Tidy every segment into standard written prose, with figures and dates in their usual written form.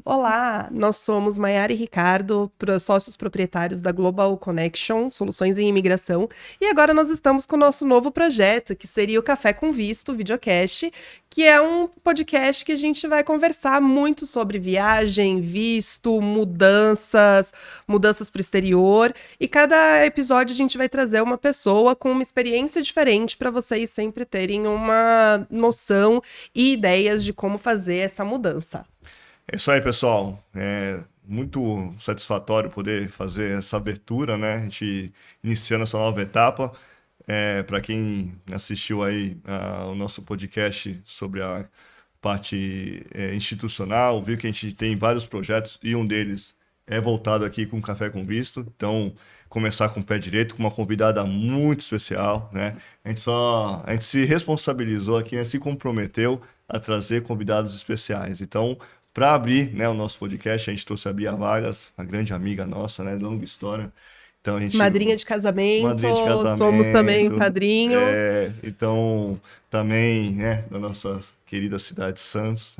Olá, nós somos Maiara e Ricardo, sócios proprietários da Global Connection, Soluções em Imigração, e agora nós estamos com o nosso novo projeto, que seria o Café com Visto, o videocast, que é um podcast que a gente vai conversar muito sobre viagem, visto, mudanças para o exterior, e cada episódio a gente vai trazer uma pessoa com uma experiência diferente para vocês sempre terem uma noção e ideias de como fazer essa mudança. É isso aí, pessoal. É muito satisfatório poder fazer essa abertura, né? A gente iniciando essa nova etapa. Para quem assistiu aí o nosso podcast sobre a parte institucional, viu que a gente tem vários projetos e um deles é voltado aqui com Café com Visto. Então, começar com o pé direito, com uma convidada muito especial, né? A gente se responsabilizou aqui, né? Se comprometeu a trazer convidados especiais. Então, para abrir, né, o nosso podcast, a gente trouxe a Bia Vargas, uma grande amiga nossa, né, longa história. Então, Madrinha de casamento, somos também padrinhos. Então, também, né, da nossa querida cidade de Santos.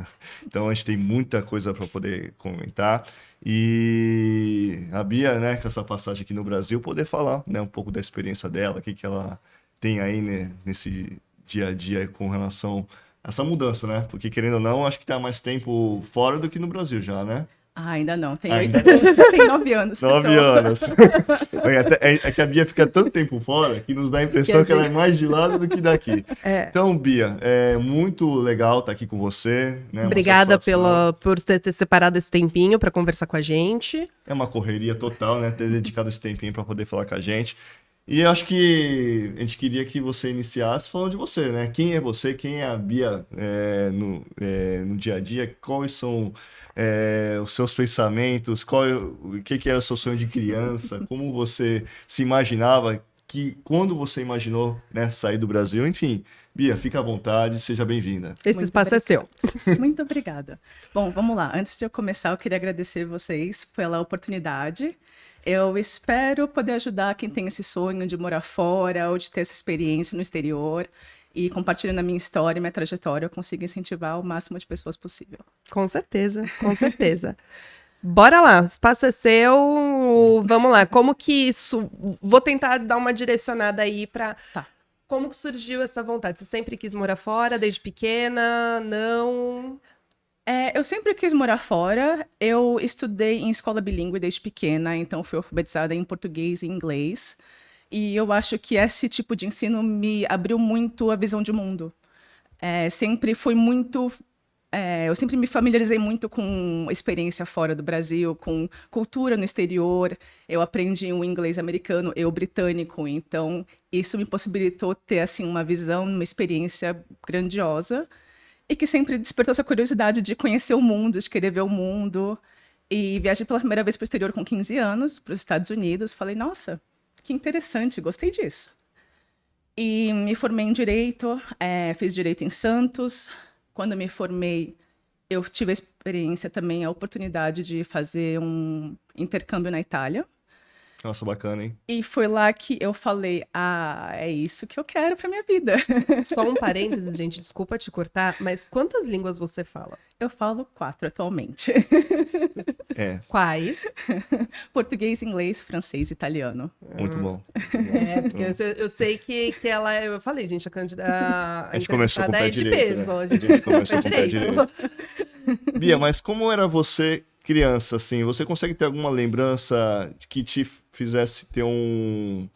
Então, a gente tem muita coisa para poder comentar. E a Bia, né, com essa passagem aqui no Brasil, poder falar, né, um pouco da experiência dela, o que ela tem aí, né, nesse dia a dia com relação essa mudança, né? Porque, querendo ou não, acho que tá mais tempo fora do que no Brasil já, né? Ainda não, tem 9 anos. 9 anos. É que a Bia fica tanto tempo fora que nos dá a impressão que ela é mais de lá do que daqui. Então, Bia, é muito legal estar aqui com você. Né? Obrigada por ter separado esse tempinho para conversar com a gente. É uma correria total, né? Ter dedicado esse tempinho para poder falar com a gente. E eu acho que a gente queria que você iniciasse falando de você, né? Quem é você? Quem é a Bia no dia a dia? Quais são os seus pensamentos? O que era o seu sonho de criança? Como você se imaginava? Quando você imaginou, né, sair do Brasil? Enfim, Bia, fica à vontade, seja bem-vinda. Esse espaço é seu. Muito obrigada. Bom, vamos lá. Antes de eu começar, eu queria agradecer vocês pela oportunidade. Eu espero poder ajudar quem tem esse sonho de morar fora ou de ter essa experiência no exterior e compartilhando a minha história e minha trajetória, eu consigo incentivar o máximo de pessoas possível. Com certeza, com certeza. Bora lá, o espaço é seu, vamos lá. Como que isso... Vou tentar dar uma direcionada aí para... Tá. Como que surgiu essa vontade? Você sempre quis morar fora, desde pequena? Não... Eu sempre quis morar fora. Eu estudei em escola bilíngue desde pequena, então fui alfabetizada em português e inglês. E eu acho que esse tipo de ensino me abriu muito a visão de mundo. Sempre foi muito... eu sempre me familiarizei muito com experiência fora do Brasil, com cultura no exterior. Eu aprendi o inglês americano, eu britânico, então isso me possibilitou ter assim, uma visão, uma experiência grandiosa. E que sempre despertou essa curiosidade de conhecer o mundo, de querer ver o mundo. E viajei pela primeira vez para o exterior com 15 anos, para os Estados Unidos. Falei, nossa, que interessante, gostei disso. E me formei em Direito, fiz Direito em Santos. Quando me formei, eu tive a experiência também, a oportunidade de fazer um intercâmbio na Itália. Nossa, bacana, hein? E foi lá que eu falei, é isso que eu quero pra minha vida. Só um parênteses, gente, desculpa te cortar, mas quantas línguas você fala? Eu falo 4 atualmente. Quais? Português, inglês, francês e italiano. Muito bom. Porque eu sei que ela... Eu falei, gente, a gente começou com o pé de direito, peso. né? A gente começou com o pé direito. Bia, mas como era você criança, assim? Você consegue ter alguma lembrança que te fizesse ter um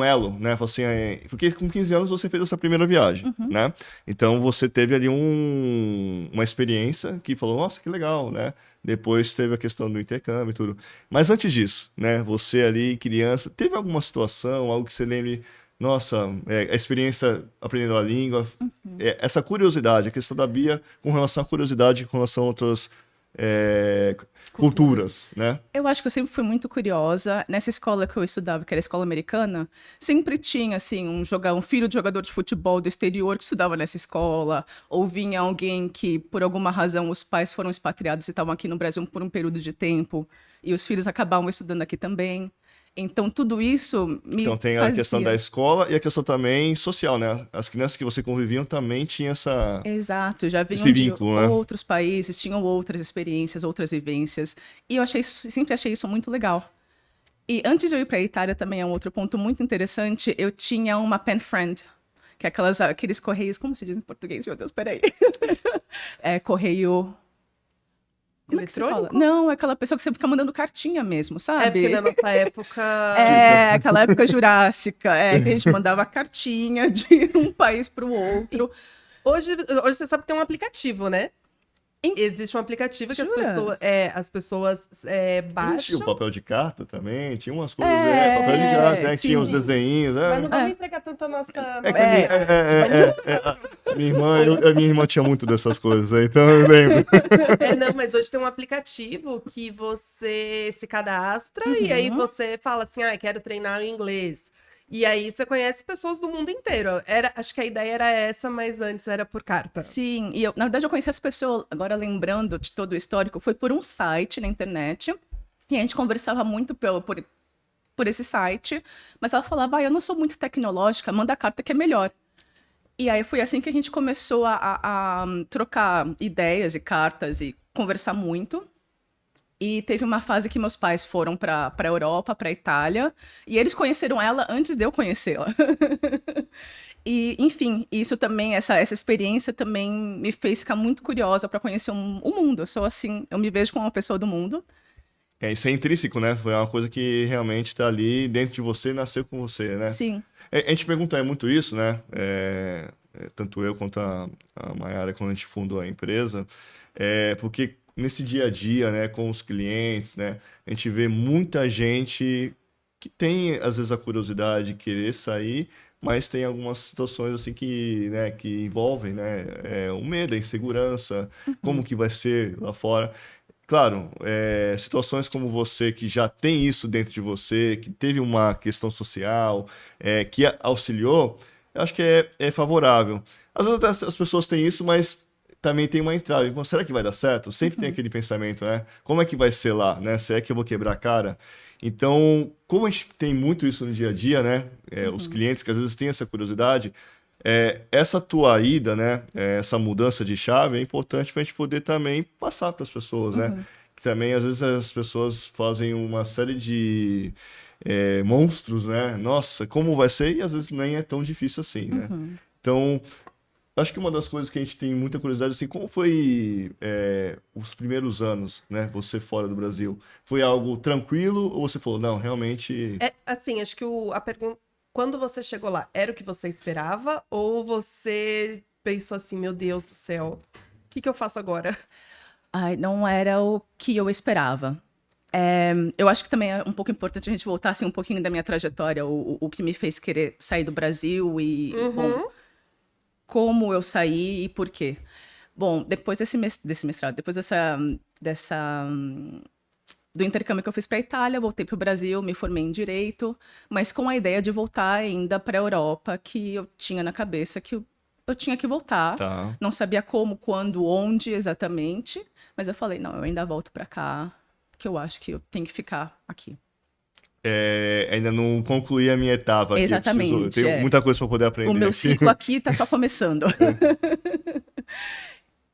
elo, né? Assim, porque com 15 anos você fez essa primeira viagem, né? Então você teve ali uma experiência que falou, nossa, que legal, né? Depois teve a questão do intercâmbio e tudo. Mas antes disso, né? Você ali, criança, teve alguma situação, algo que você lembre, nossa, a experiência aprendendo a língua, essa curiosidade, a questão da Bia com relação à curiosidade, com relação a outras culturas, né? Eu acho que eu sempre fui muito curiosa. Nessa escola que eu estudava, que era a escola americana, sempre tinha, assim, um filho de jogador de futebol do exterior que estudava nessa escola, ou vinha alguém que, por alguma razão, os pais foram expatriados e estavam aqui no Brasil por um período de tempo, e os filhos acabavam estudando aqui também. Então, tudo isso me Então tem a fazia... questão da escola e a questão também social, né? As crianças que você conviviam também tinham Exato, já vinham esse de vínculo, né? outros países, tinham outras experiências, outras vivências. E eu sempre achei isso muito legal. E antes de eu ir para a Itália, também é um outro ponto muito interessante, eu tinha uma pen friend, que é aqueles correios, como se diz em português? Meu Deus, peraí. É correio... Como é que se fala? Eletrônico? Não, é aquela pessoa que você fica mandando cartinha mesmo, sabe? É porque na nossa época. É, aquela época jurássica, que a gente mandava cartinha de um país para o outro. Hoje você sabe que tem um aplicativo, né? Existe um aplicativo que Jura? as pessoas Tinha baixam. o papel de carta também, tinha umas coisas, papel de carta, né? sim. Tinha os desenhinhos, Mas não né? vamos entregar tanto a nossa. Minha irmã tinha muito dessas coisas, então eu lembro. Não, mas hoje tem um aplicativo que você se cadastra e aí Uhum. você fala assim, quero treinar o inglês. E aí você conhece pessoas do mundo inteiro. Acho que a ideia era essa, mas antes era por carta. Sim, e na verdade eu conheci essa pessoa, agora lembrando de todo o histórico, foi por um site na internet, e a gente conversava muito por esse site, mas ela falava, eu não sou muito tecnológica, manda a carta que é melhor. E aí foi assim que a gente começou a trocar ideias e cartas e conversar muito. E teve uma fase que meus pais foram para a Europa, para a Itália, e eles conheceram ela antes de eu conhecê-la. E, enfim, isso também, essa experiência também me fez ficar muito curiosa para conhecer o mundo. Eu sou assim, eu me vejo como uma pessoa do mundo. Isso é intrínseco, né? Foi uma coisa que realmente está ali dentro de você e nasceu com você, né? Sim. A gente pergunta muito isso, né? Tanto eu quanto a Mayara, quando a gente fundou a empresa, porque nesse dia a dia, né, com os clientes, né, a gente vê muita gente que tem, às vezes, a curiosidade de querer sair, mas tem algumas situações assim que, né, que envolvem, né, o medo, a insegurança, como que vai ser lá fora. Claro, situações como você, que já tem isso dentro de você, que teve uma questão social, que auxiliou, eu acho que é favorável. Às vezes até as pessoas têm isso, mas também tem uma entrada. Então, será que vai dar certo? Sempre tem aquele pensamento, né? Como é que vai ser lá, né? Se é que eu vou quebrar a cara? Então, como a gente tem muito isso no dia a dia, né? Os clientes que às vezes têm essa curiosidade, essa tua ida, né? Essa mudança de chave é importante para a gente poder também passar para as pessoas, né? Que também, às vezes, as pessoas fazem uma série de monstros, né? Nossa, como vai ser? E às vezes nem é tão difícil assim, né? Então, acho que uma das coisas que a gente tem muita curiosidade, assim, como foi os primeiros anos, né? Você fora do Brasil? Foi algo tranquilo ou você falou, não, realmente... Assim, acho que a pergunta. Quando você chegou lá, era o que você esperava? Ou você pensou assim, meu Deus do céu, o que eu faço agora? Ai, não era o que eu esperava. Eu acho que também é um pouco importante a gente voltar assim, um pouquinho da minha trajetória, o que me fez querer sair do Brasil e, bom, como eu saí e por quê. Bom, depois desse mestrado, depois do intercâmbio que eu fiz para a Itália, voltei para o Brasil, me formei em Direito, mas com a ideia de voltar ainda para a Europa, que eu tinha na cabeça que eu tinha que voltar. Tá. Não sabia como, quando, onde exatamente, mas eu falei, não, eu ainda volto para cá, que eu acho que eu tenho que ficar aqui. Ainda não concluí a minha etapa aqui. Exatamente, Eu tenho muita coisa para poder aprender O meu aqui. ciclo aqui está só começando.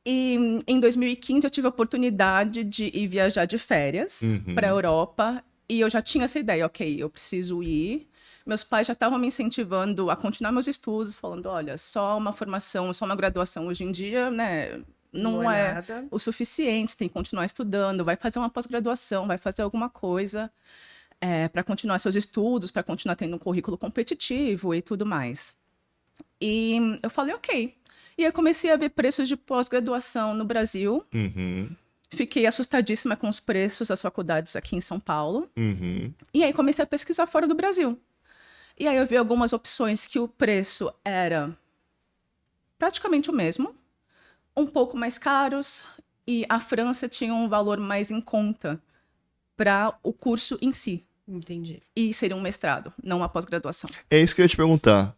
E em 2015 eu tive a oportunidade de ir viajar de férias para a Europa e eu já tinha essa ideia, ok, eu preciso ir. Meus pais já estavam me incentivando a continuar meus estudos, falando, olha, só uma formação, só uma graduação hoje em dia, né, não é nada. o suficiente, você tem que continuar estudando, vai fazer uma pós-graduação, vai fazer alguma coisa para continuar seus estudos, para continuar tendo um currículo competitivo e tudo mais. E eu falei, ok. E eu comecei a ver preços de pós-graduação no Brasil. Fiquei assustadíssima com os preços das faculdades aqui em São Paulo. E aí comecei a pesquisar fora do Brasil. E aí eu vi algumas opções que o preço era praticamente o mesmo, um pouco mais caros, e a França tinha um valor mais em conta para o curso em si. Entendi. E seria um mestrado, não uma pós-graduação. É isso que eu ia te perguntar.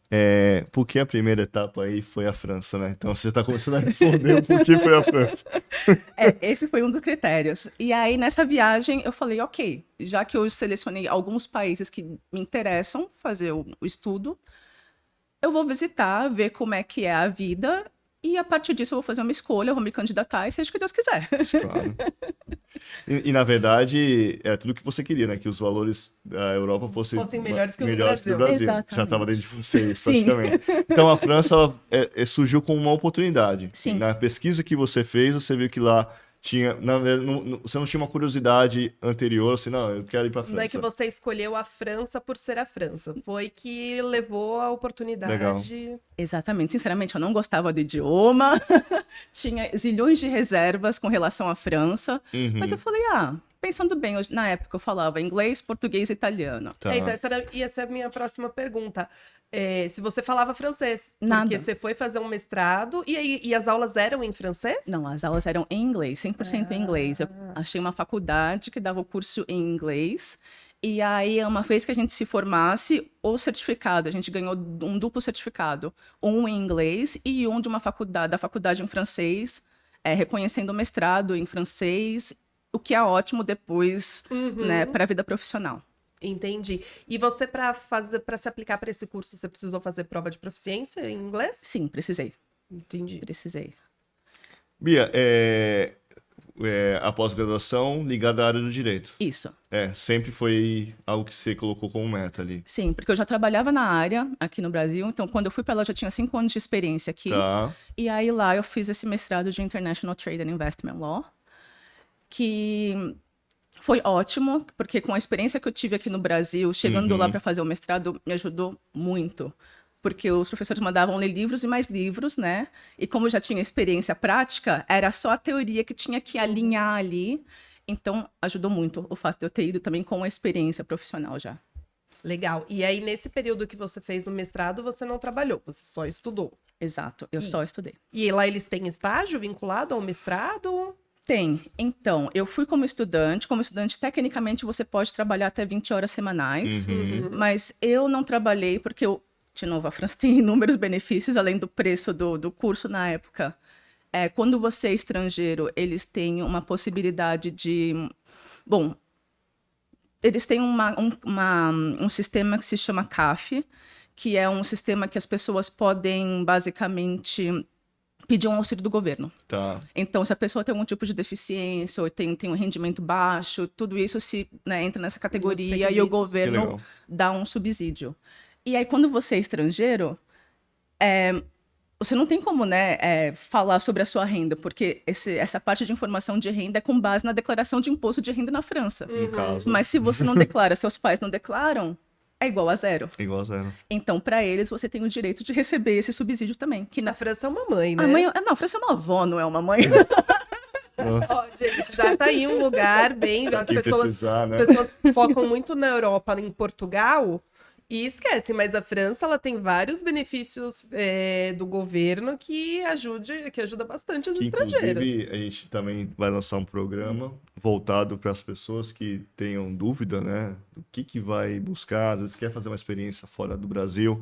Por que a primeira etapa aí foi a França, né? Então você está começando a responder o porquê foi a França. Esse foi um dos critérios. E aí, nessa viagem, eu falei, ok, já que eu selecionei alguns países que me interessam fazer o estudo, eu vou visitar, ver como é que é a vida, e a partir disso eu vou fazer uma escolha, eu vou me candidatar, e seja o que Deus quiser. Claro. Na verdade, é tudo que você queria, né? Que os valores da Europa fossem melhores que os do melhores que o Brasil. Brasil. Exatamente. Já estava dentro de vocês, Sim. praticamente. Então, a França ela, surgiu como uma oportunidade. Sim. Na pesquisa que você fez, você viu que lá tinha... você não tinha uma curiosidade anterior, assim, não, eu quero ir para a França. Não é que você escolheu a França por ser a França. Foi que levou a oportunidade. Legal. Exatamente. Sinceramente, eu não gostava do idioma. Tinha zilhões de reservas com relação à França. Mas eu falei, pensando bem, na época eu falava inglês, português e italiano. Tá. Então, ia ser a minha próxima pergunta. Se você falava francês. Nada. Porque você foi fazer um mestrado e as aulas eram em francês? Não, as aulas eram em inglês, 100% em inglês. Eu achei uma faculdade que dava o curso em inglês. E aí, uma vez que a gente se formasse, o certificado, a gente ganhou um duplo certificado. Um em inglês e um de uma faculdade, da faculdade em francês, reconhecendo o mestrado em francês, o que é ótimo depois, né, para a vida profissional. Entendi. E você, para se aplicar para esse curso, você precisou fazer prova de proficiência em inglês? Sim, precisei. Entendi. Precisei. Bia, a pós-graduação ligada à área do direito. Isso. Sempre foi algo que você colocou como meta ali. Sim, porque eu já trabalhava na área aqui no Brasil, então quando eu fui para lá eu já tinha 5 anos de experiência aqui. Tá. E aí lá eu fiz esse mestrado de International Trade and Investment Law, que foi ótimo, porque com a experiência que eu tive aqui no Brasil, chegando lá para fazer o mestrado, me ajudou muito. Porque os professores mandavam ler livros e mais livros, né? E como eu já tinha experiência prática, era só a teoria que tinha que alinhar ali. Então, ajudou muito o fato de eu ter ido também com a experiência profissional já. Legal. E aí, nesse período que você fez o mestrado, você não trabalhou, você só estudou. Exato, eu só estudei. E lá eles têm estágio vinculado ao mestrado? Tem. Então, eu fui como estudante. Como estudante, tecnicamente, você pode trabalhar até 20 horas semanais. Mas eu não trabalhei porque, de novo, a França tem inúmeros benefícios, além do preço do curso na época. Quando você é estrangeiro, eles têm uma possibilidade de... Bom, eles têm um sistema que se chama CAF, que é um sistema que as pessoas podem, basicamente, pedir um auxílio do governo. Tá. Então, se a pessoa tem algum tipo de deficiência ou tem um rendimento baixo, tudo isso entra nessa categoria e o governo dá um subsídio. E aí, quando você é estrangeiro, você não tem como, falar sobre a sua renda, porque essa parte de informação de renda é com base na declaração de imposto de renda na França. No caso. Mas se você não declara, seus pais não declaram, é igual a zero. É igual a zero. Então, para eles, você tem o direito de receber esse subsídio também. Que Na França é uma mãe, né? a França é uma avó, não é uma mãe. Ó, gente, já tá aí um lugar bem... As pessoas focam muito na Europa, em Portugal... E esquece, mas a França ela tem vários benefícios do governo que ajuda bastante os estrangeiros. Inclusive, a gente também vai lançar um programa voltado para as pessoas que tenham dúvida, né? Do que vai buscar, às vezes quer fazer uma experiência fora do Brasil.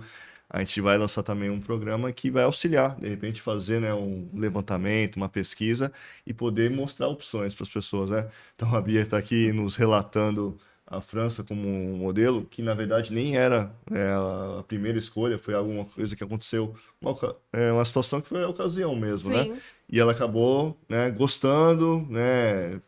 A gente vai lançar também um programa que vai auxiliar, de repente, fazer, né, um levantamento, uma pesquisa e poder mostrar opções para as pessoas, né? Então, a Bia está aqui nos relatando a França como um modelo, que na verdade nem era a primeira escolha, foi alguma coisa que aconteceu, uma situação que foi a ocasião mesmo, Sim. né? E ela acabou, né, gostando, né?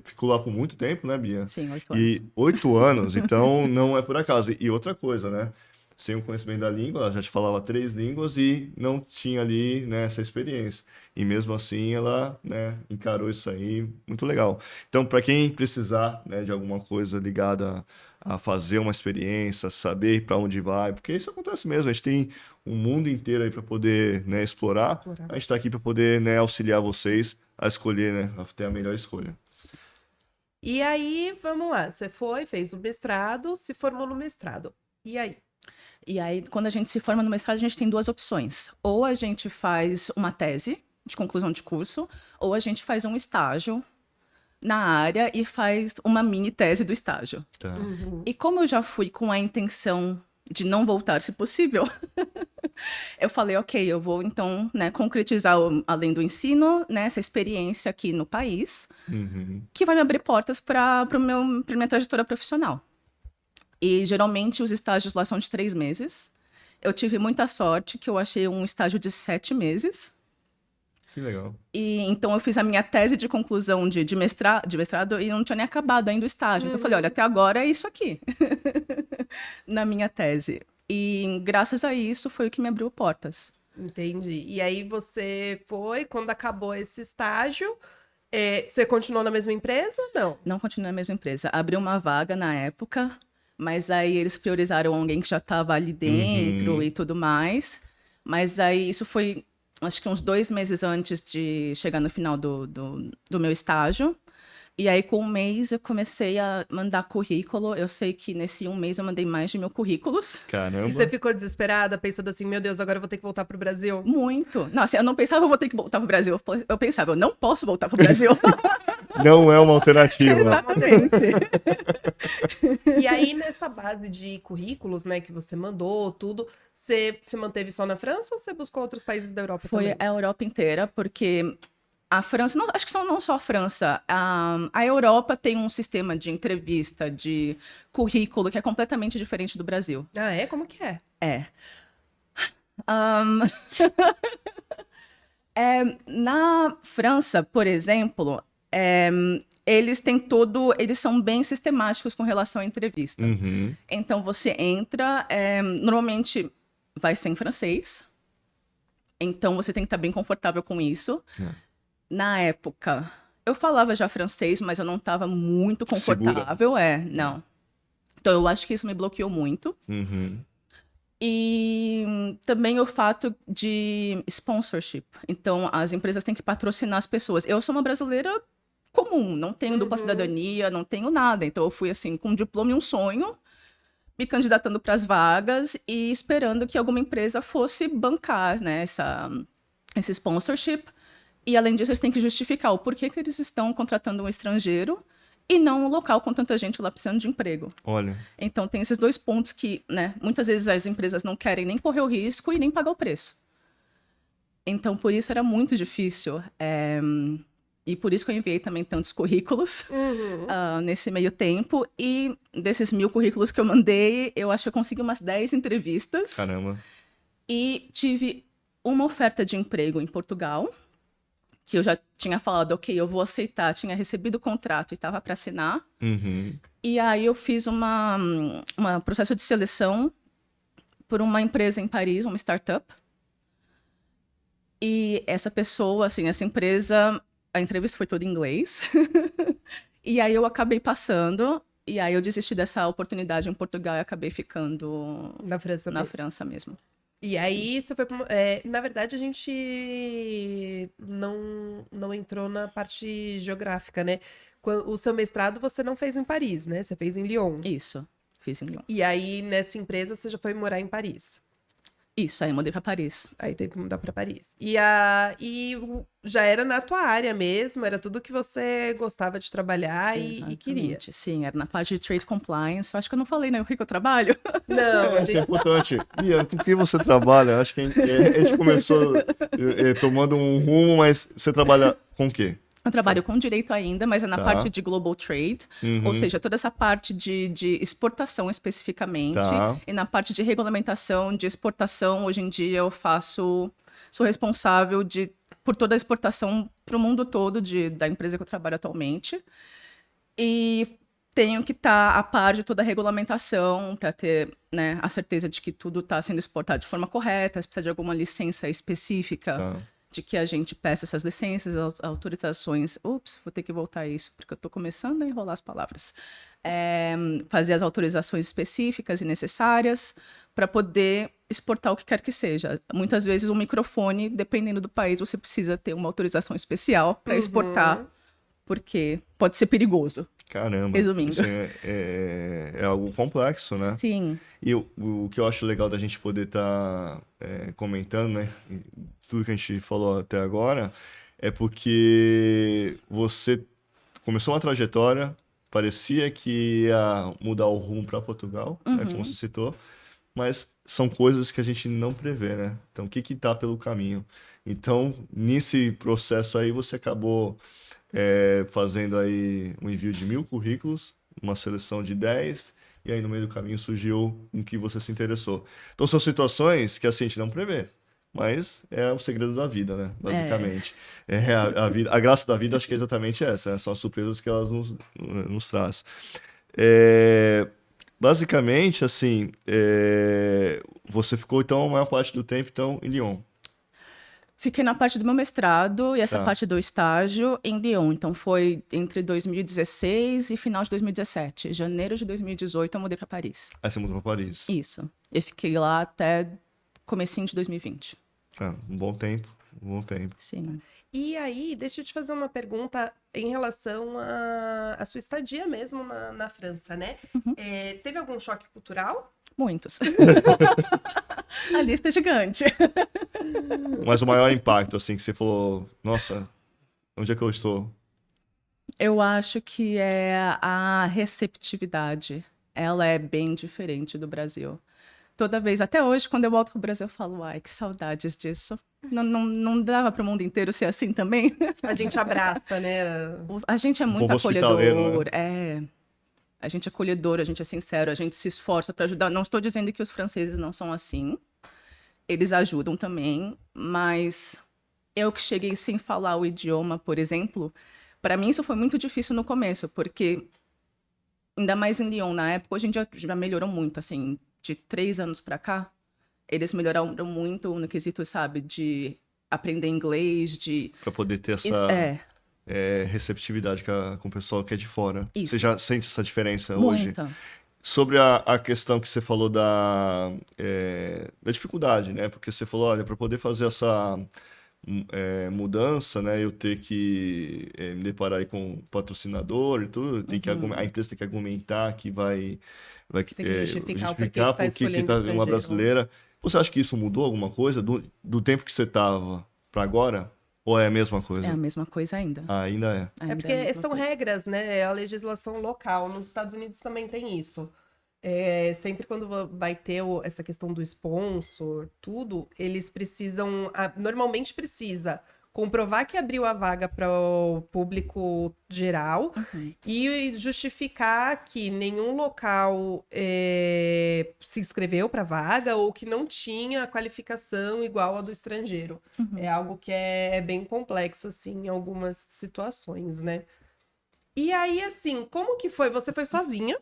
Ficou lá por muito tempo, né, Bia? Sim, 8 anos. E 8 anos, então não é por acaso. E outra coisa, né? Sem o conhecimento da língua, ela já te falava 3 línguas e não tinha ali, né, essa experiência. E mesmo assim ela, né, encarou isso aí, muito legal. Então, para quem precisar, né, de alguma coisa ligada a fazer uma experiência, saber para onde vai, porque isso acontece mesmo, a gente tem um mundo inteiro aí para poder, né, explorar. A gente está aqui para poder, né, auxiliar vocês a escolher, né, a ter a melhor escolha. E aí, vamos lá, você fez o mestrado, se formou no mestrado. E aí? E aí, quando a gente se forma no mestrado, a gente tem 2 opções. Ou a gente faz uma tese de conclusão de curso, ou a gente faz um estágio na área e faz uma mini tese do estágio. Tá. E como eu já fui com a intenção de não voltar, se possível, eu falei, ok, eu vou então, né, concretizar, além do ensino, né, essa experiência aqui no país, que vai me abrir portas para minha trajetória profissional. E geralmente os estágios lá são de 3 meses. Eu tive muita sorte que eu achei um estágio de 7 meses. Que legal. E então eu fiz a minha tese de conclusão de mestrado e não tinha nem acabado ainda o estágio. Então eu falei, olha, até agora é isso aqui. Na minha tese. E graças a isso foi o que me abriu portas. Entendi. E aí você foi, quando acabou esse estágio, você continuou na mesma empresa? Não. Não continuei na mesma empresa. Abriu uma vaga na época, mas aí eles priorizaram alguém que já estava ali dentro e tudo mais. Mas aí isso foi, acho que uns 2 meses antes de chegar no final do meu estágio. E aí, com 1 mês, eu comecei a mandar currículo. Eu sei que nesse 1 mês eu mandei mais de 1000 currículos. Caramba. E você ficou desesperada, pensando assim, meu Deus, agora eu vou ter que voltar pro Brasil? Muito. Não, assim, eu não pensava, eu vou ter que voltar pro Brasil. Eu pensava, eu não posso voltar pro Brasil. Não é uma alternativa. Exatamente. E aí, nessa base de currículos, né, que você mandou, tudo, você se manteve só na França ou você buscou outros países da Europa Foi também? a Europa inteira, porque a França, não, acho que não só a França, a Europa tem um sistema de entrevista, de currículo, que é completamente diferente do Brasil. Ah, é? Como que é? É. Na França, por exemplo, eles são bem sistemáticos com relação à entrevista. Então você entra, normalmente vai ser em francês, então você tem que estar bem confortável com isso. Na época, eu falava já francês, mas eu não estava muito confortável, não. Então eu acho que isso me bloqueou muito. E também o fato de sponsorship. Então, as empresas têm que patrocinar as pessoas. Eu sou uma brasileira comum, não tenho dupla cidadania, não tenho nada. Então, eu fui assim, com um diploma e um sonho, me candidatando para as vagas e esperando que alguma empresa fosse bancar, né, esse sponsorship. E, além disso, eles têm que justificar o porquê que eles estão contratando um estrangeiro e não um local com tanta gente lá precisando de emprego. Olha. Então, tem esses 2 pontos que, né, muitas vezes as empresas não querem nem correr o risco e nem pagar o preço. Então, por isso era muito difícil. E por isso que eu enviei também tantos currículos nesse meio tempo. E desses 1000 currículos que eu mandei, eu acho que eu consegui umas 10 entrevistas. Caramba. E tive uma oferta de emprego em Portugal, que eu já tinha falado, ok, eu vou aceitar, tinha recebido o contrato e estava para assinar. E aí eu fiz um processo de seleção por uma empresa em Paris, uma startup. E essa pessoa, assim, essa empresa, a entrevista foi toda em inglês. E aí eu acabei passando, e aí eu desisti dessa oportunidade em Portugal e acabei ficando Na França na mesmo. França mesmo. E aí, você foi na verdade, a gente não entrou na parte geográfica, né? O seu mestrado você não fez em Paris, né? Você fez em Lyon. Isso, fiz em Lyon. E aí, nessa empresa, você já foi morar em Paris. Isso, aí eu mudei para Paris. Aí teve que mudar para Paris. Já era na tua área mesmo, era tudo que você gostava de trabalhar e queria. Exatamente, sim, era na parte de Trade Compliance. Eu acho que eu não falei, né, o que eu trabalho. Não, Isso é importante. Bia, com que você trabalha? Acho que a gente começou tomando um rumo, mas você trabalha com o quê? Eu trabalho com direito ainda, mas é na Tá. parte de Global Trade, ou seja, toda essa parte de exportação especificamente, Tá. e na parte de regulamentação de exportação, hoje em dia eu sou responsável por toda a exportação para o mundo todo da empresa que eu trabalho atualmente, e tenho que estar a par de toda a regulamentação para ter, né, a certeza de que tudo está sendo exportado de forma correta, se precisa de alguma licença específica, Tá. de que a gente peça essas licenças, autorizações. Ups, vou ter que voltar a isso, porque eu estou começando a enrolar as palavras. Fazer as autorizações específicas e necessárias para poder exportar o que quer que seja. Muitas vezes, um microfone, dependendo do país, você precisa ter uma autorização especial para exportar, porque pode ser perigoso. Caramba. Resumindo. Assim, é algo complexo, né? Sim. E o que eu acho legal da gente poder estar comentando, né? Tudo que a gente falou até agora, é porque você começou uma trajetória, parecia que ia mudar o rumo para Portugal, né, como você citou, mas são coisas que a gente não prevê, né? Então, o que que tá pelo caminho? Então, nesse processo aí, você acabou fazendo aí um envio de 1.000 currículos, uma seleção de 10, e aí no meio do caminho surgiu um que você se interessou. Então, são situações que assim, a gente não prevê. Mas é o segredo da vida, né? Basicamente. A graça da vida, acho que é exatamente essa, né? São as surpresas que elas nos traz. Basicamente, assim, você ficou, então, a maior parte do tempo, então, em Lyon. Fiquei na parte do meu mestrado e essa Tá. parte do estágio em Lyon. Então, foi entre 2016 e final de 2017. Janeiro de 2018, eu mudei para Paris. Aí você mudou para Paris. Isso. Eu fiquei lá até comecinho de 2020. Um bom tempo, um bom tempo. Sim. E aí, deixa eu te fazer uma pergunta em relação à sua estadia mesmo na França, né? Teve algum choque cultural? Muitos. A lista é gigante. Mas o maior impacto, assim, que você falou, nossa, onde é que eu estou? Eu acho que é a receptividade. Ela é bem diferente do Brasil. Toda vez, até hoje, quando eu volto pro Brasil, eu falo, ai, que saudades disso. Não dava para o mundo inteiro ser assim também? A gente abraça, né? A gente é muito povo hospitaleiro, acolhedor. né? A gente é acolhedor, a gente é sincero, a gente se esforça para ajudar. Não estou dizendo que os franceses não são assim. Eles ajudam também, mas eu que cheguei sem falar o idioma, por exemplo, para mim isso foi muito difícil no começo, porque ainda mais em Lyon, na época, hoje em dia já melhorou muito, assim, de 3 anos para cá, eles melhoraram muito no quesito, sabe, de aprender inglês, de... Para poder ter essa receptividade com o pessoal que é de fora. Isso. Você já sente essa diferença hoje? Muita. Sobre a questão que você falou da dificuldade, né? Porque você falou, olha, para poder fazer essa mudança, né? Eu ter que me deparar aí com patrocinador e tudo, a empresa tem que argumentar que vai Tem que justificar o porquê que justificar tá por que escolhendo tá uma estrangeiro. brasileira. Você acha que isso mudou alguma coisa do tempo que você estava para agora? Ou é a mesma coisa? É a mesma coisa ainda. Ainda é. Ainda É a porque mesma são coisa. regras, né? É a legislação local. Nos Estados Unidos também tem isso. Sempre quando vai ter essa questão do sponsor, tudo, eles precisam, normalmente precisa comprovar que abriu a vaga para o público geral e justificar que nenhum local se inscreveu para a vaga ou que não tinha qualificação igual a do estrangeiro. É algo que é bem complexo, assim, em algumas situações, né? E aí, assim, como que foi? Você foi sozinha,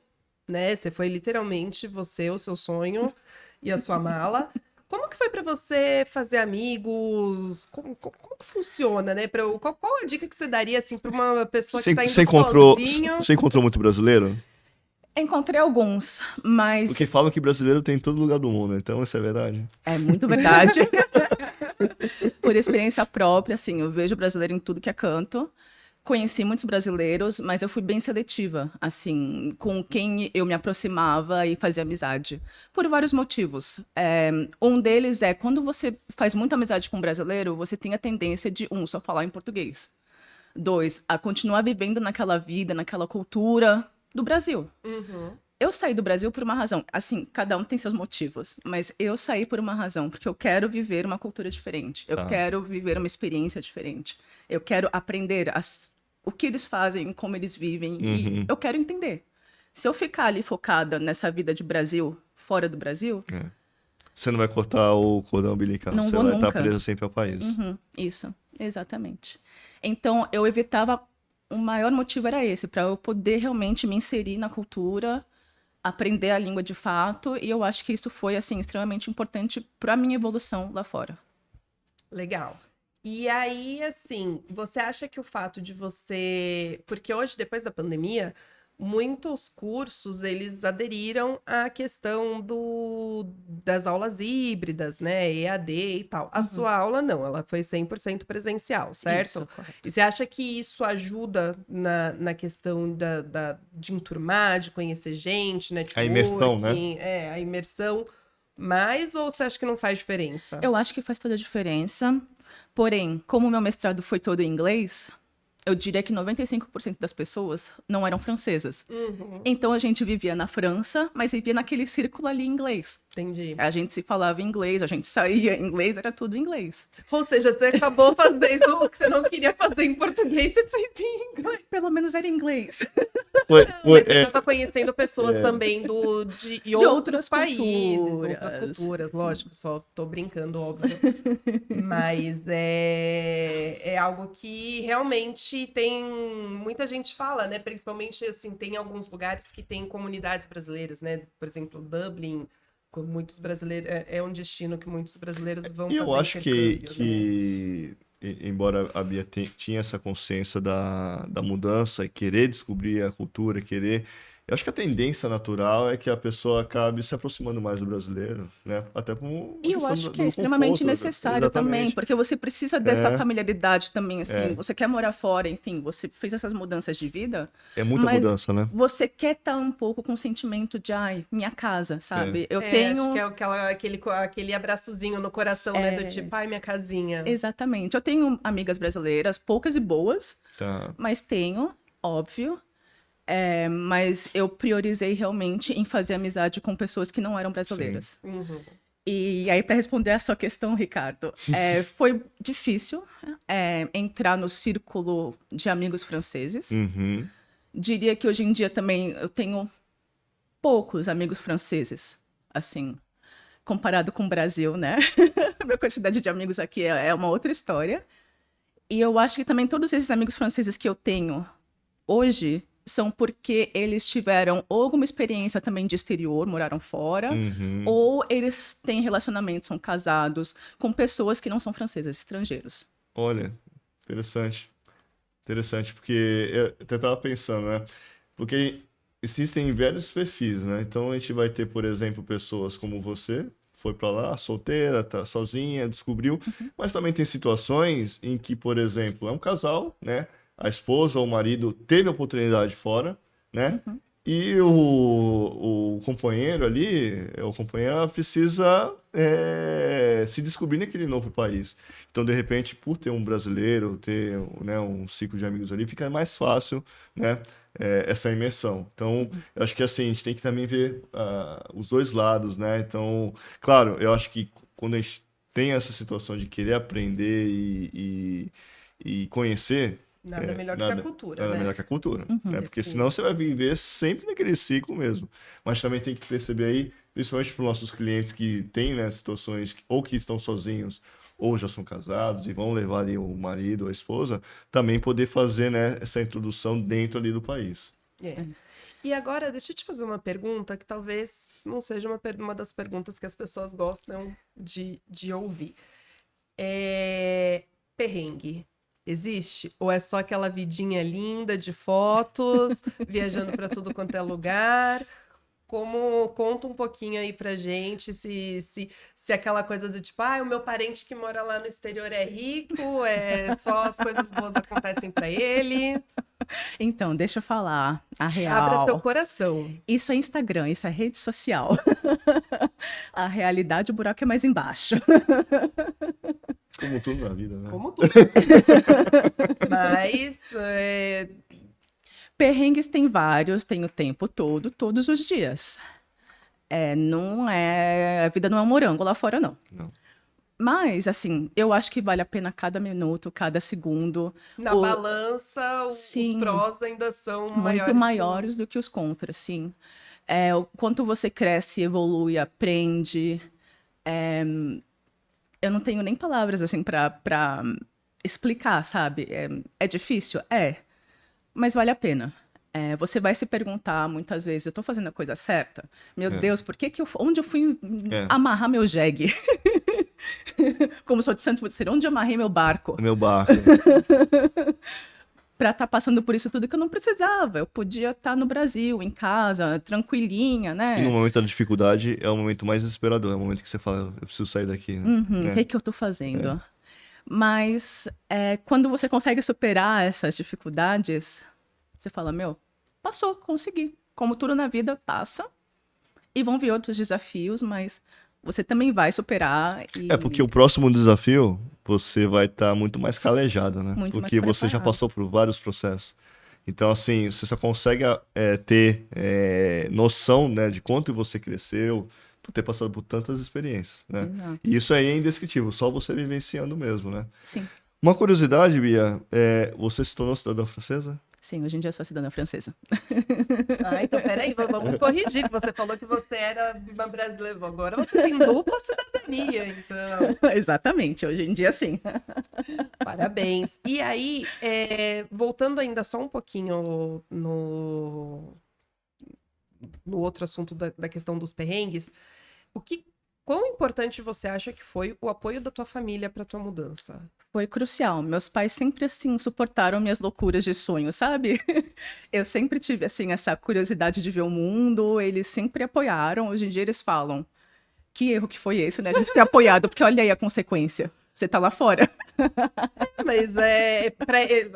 né? Você foi literalmente você, o seu sonho e a sua mala. Como que foi pra você fazer amigos? Como que funciona, né? Qual a dica que você daria, assim, pra uma pessoa que tá indo sozinho? Você encontrou muito brasileiro? Encontrei alguns, mas Porque falam que brasileiro tem em todo lugar do mundo, então isso é verdade. é muito verdade. Por experiência própria, assim, eu vejo brasileiro em tudo que é canto. Conheci muitos brasileiros, mas eu fui bem seletiva, assim, com quem eu me aproximava e fazia amizade. Por vários motivos. Um deles é, quando você faz muita amizade com um brasileiro, você tem a tendência de, só falar em português. 2, a continuar vivendo naquela vida, naquela cultura do Brasil. Eu saí do Brasil por uma razão. Assim, cada um tem seus motivos, mas eu saí por uma razão, porque eu quero viver uma cultura diferente. Eu quero viver uma experiência diferente. Eu quero aprender o que eles fazem, como eles vivem, e eu quero entender. Se eu ficar ali focada nessa vida de Brasil, fora do Brasil... Você não vai cortar o cordão umbilical, Não você vou vai nunca. estar preso sempre ao país. Isso, exatamente. Então, eu evitava... O maior motivo era esse, para eu poder realmente me inserir na cultura, aprender a língua de fato, e eu acho que isso foi, assim, extremamente importante para a minha evolução lá fora. Legal. E aí, assim, você acha que o fato de você... Porque hoje, depois da pandemia, muitos cursos, eles aderiram à questão das aulas híbridas, né? EAD e tal. A sua aula, não. Ela foi 100% presencial, certo? Isso, correto. E você acha que isso ajuda na questão de enturmar, de conhecer gente, networking? A imersão, né? A imersão. Mais ou você acha que não faz diferença? Eu acho que faz toda a diferença. Porém, como o meu mestrado foi todo em inglês, eu diria que 95% das pessoas não eram francesas. Então a gente vivia na França, mas vivia naquele círculo ali em inglês. Entendi. A gente se falava inglês, a gente saía em inglês, era tudo em inglês. Ou seja, você acabou fazendo o que você não queria fazer em português, você fez em inglês. Pelo menos era inglês. Foi, Mas foi, você já está conhecendo pessoas também de outros outras países, culturas. outras culturas, lógico, só tô brincando, óbvio. Mas é algo que realmente tem muita gente fala, né? Principalmente assim, tem alguns lugares que tem comunidades brasileiras, né? Por exemplo, Dublin, com muitos brasileiros, é um destino que muitos brasileiros vão E eu fazer acho intercâmbio, né? embora a Bia tinha essa consciência da mudança e querer descobrir a cultura, eu acho que a tendência natural é que a pessoa acabe se aproximando mais do brasileiro, né? Até por uma E eu questão acho do que é extremamente conforto, necessário também, exatamente. porque você precisa dessa É. familiaridade também, assim. Você quer morar fora, enfim, você fez essas mudanças de vida, É muita mas mudança, né? você quer estar um pouco com o sentimento de, ai, minha casa, sabe? Eu Acho tenho... que é aquele abraçozinho no coração, né? Do tipo, ai, minha casinha. Exatamente. Eu tenho amigas brasileiras, poucas e boas, Tá. mas tenho, óbvio. Mas eu priorizei realmente em fazer amizade com pessoas que não eram brasileiras. E aí, para responder a sua questão, Ricardo, foi difícil entrar no círculo de amigos franceses. Uhum. Diria que hoje em dia também eu tenho poucos amigos franceses, assim, comparado com o Brasil, né? A minha quantidade de amigos aqui é uma outra história. E eu acho que também todos esses amigos franceses que eu tenho hoje são porque eles tiveram alguma experiência também de exterior, moraram fora, ou eles têm relacionamentos, são casados com pessoas que não são francesas, estrangeiros. Olha, interessante. Interessante, porque eu até estava pensando, né? Porque existem vários perfis, né? Então a gente vai ter, por exemplo, pessoas como você, foi para lá, solteira, tá sozinha, descobriu, mas também tem situações em que, por exemplo, é um casal, né? A esposa ou o marido teve a oportunidade fora, né? E o companheiro ali, o companheiro precisa se descobrir naquele novo país. Então, de repente, por ter um brasileiro, ter, né, um ciclo de amigos ali, fica mais fácil, né, essa imersão. Então, eu acho que assim, a gente tem que também ver os dois lados, né? Então, claro, eu acho que quando a gente tem essa situação de querer aprender e conhecer, Nada melhor do que a cultura, nada né? melhor que a cultura, né? Porque Sim. senão você vai viver sempre naquele ciclo mesmo. Mas também tem que perceber aí, principalmente para os nossos clientes que têm, né, situações ou que estão sozinhos ou já são casados e vão levar ali o marido ou a esposa, também poder fazer, né, essa introdução dentro ali do país. E agora, deixa eu te fazer uma pergunta que talvez não seja uma das perguntas que as pessoas gostam de ouvir. Perrengue existe? Ou é só aquela vidinha linda de fotos, viajando para tudo quanto é lugar? Conta um pouquinho aí pra gente se aquela coisa do tipo, o meu parente que mora lá no exterior é rico, só as coisas boas acontecem pra ele. Então, deixa eu falar a Abra seu real. coração. Isso é Instagram, isso é rede social. A realidade, o buraco é mais embaixo. Como tudo na vida, né? Como tudo. Mas Perrengues tem vários, tem o tempo todo, todos os dias. A vida não é um morango lá fora, não. Não. Mas, assim, eu acho que vale a pena cada minuto, cada segundo. na balança, os Sim. prós ainda são Muito maiores que do que os contras, sim. O quanto você cresce, evolui, aprende. Eu não tenho nem palavras, assim, pra explicar, sabe? É difícil? Mas vale a pena. Você vai se perguntar muitas vezes, eu tô fazendo a coisa certa? Meu Deus, onde eu fui amarrar meu jegue? Como sou de Santos, vou dizer, onde eu amarrei meu barco? Meu barco. Pra estar passando por isso tudo que eu não precisava. Eu podia estar no Brasil, em casa, tranquilinha, né? E no momento da dificuldade é o momento mais desesperador, é o momento que você fala, eu preciso sair daqui. Né? O que eu tô fazendo? Mas quando você consegue superar essas dificuldades, você fala, passou, consegui. Como tudo na vida passa, e vão vir outros desafios, mas você também vai superar. É porque o próximo desafio, você vai estar muito mais calejado, né? Muito mais Porque você já preparado. passou por vários processos. Então, assim, você só consegue ter noção, né, de quanto você cresceu por ter passado por tantas experiências, né? Exato. E isso aí é indescritível, só você vivenciando mesmo, né? Sim, Uma curiosidade, Bia, você se tornou cidadã francesa? sim, hoje em dia eu sou cidadã francesa. Ah, então peraí, vamos corrigir, que você falou que você era uma brasileira. Agora você tem dupla cidadania, então. Exatamente, hoje em dia sim. Parabéns. E aí, voltando ainda só um pouquinho no outro assunto da questão dos perrengues, quão importante você acha que foi o apoio da tua família para tua mudança? Foi crucial. Meus pais sempre, assim, suportaram minhas loucuras de sonho, sabe? Eu sempre tive, assim, essa curiosidade de ver o mundo, eles sempre apoiaram. Hoje em dia eles falam, que erro que foi esse, né? A gente ter apoiado, porque olha aí a consequência. Você tá lá fora. Mas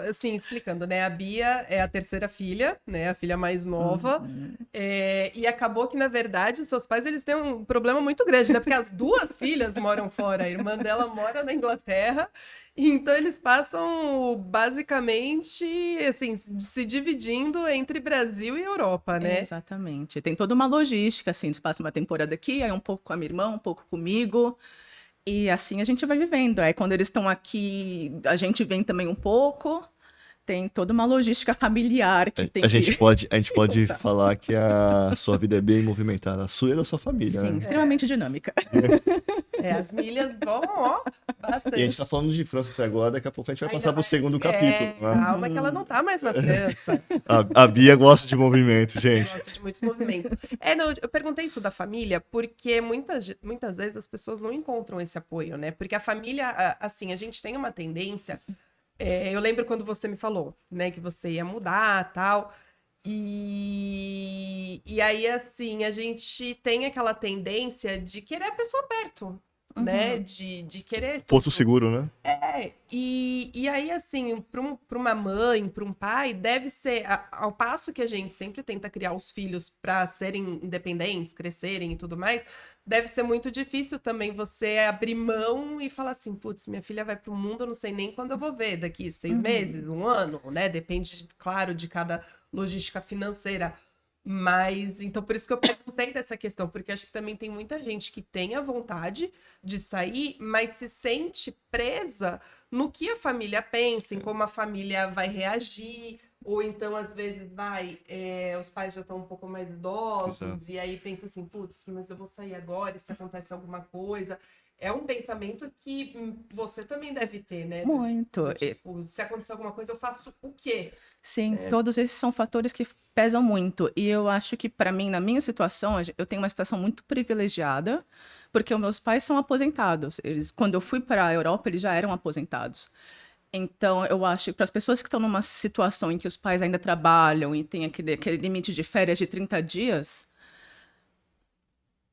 assim, explicando, né? A Bia é a terceira filha, né? A filha mais nova. E acabou que, na verdade, seus pais eles têm um problema muito grande, né? Porque as duas filhas moram fora. A irmã dela mora na Inglaterra. Então eles passam basicamente assim, se dividindo entre Brasil e Europa, né? Exatamente. Tem toda uma logística, assim, eles passam uma temporada aqui, aí um pouco com a minha irmã, um pouco comigo. E assim a gente vai vivendo. Aí quando eles estão aqui, a gente vem também um pouco. Tem toda uma logística familiar que tem A gente que... pode falar que a sua vida é bem movimentada, a sua e da sua família, Sim, né? extremamente dinâmica. As milhas vão, ó, bastante. E a gente tá falando de França até agora, daqui a pouco a gente vai passar pro segundo capítulo, né? Calma que ela não tá mais na França. A Bia gosta de movimento, gente. Gosta de muitos movimentos. Não, eu perguntei isso da família porque muitas vezes as pessoas não encontram esse apoio, né? Porque a família, assim, a gente tem uma tendência. Eu lembro quando você me falou, né, que você ia mudar, tal. E aí, assim, a gente tem aquela tendência de querer a pessoa perto, né? De querer Porto tudo. seguro, né? E aí, assim, para uma mãe, para um pai, deve ser, ao passo que a gente sempre tenta criar os filhos para serem independentes, crescerem e tudo mais, deve ser muito difícil também você abrir mão e falar assim, putz, minha filha vai para o mundo, eu não sei nem quando eu vou ver, daqui 6 meses, um ano, né? Depende, claro, de cada logística financeira. Mas, então, por isso que eu perguntei dessa questão, porque acho que também tem muita gente que tem a vontade de sair, mas se sente presa no que a família pensa, em como a família vai reagir, ou então, às vezes, os pais já estão um pouco mais idosos, Exato. e aí pensa assim, putz, mas eu vou sair agora, e se acontece alguma coisa... É um pensamento que você também deve ter, né? Muito. Tipo, se acontecer alguma coisa, eu faço o quê? Sim, todos esses são fatores que pesam muito. E eu acho que, para mim, na minha situação, eu tenho uma situação muito privilegiada, porque os meus pais são aposentados. Quando eu fui para a Europa, eles já eram aposentados. Então, eu acho que para as pessoas que estão numa situação em que os pais ainda trabalham e tem aquele limite de férias de 30 dias,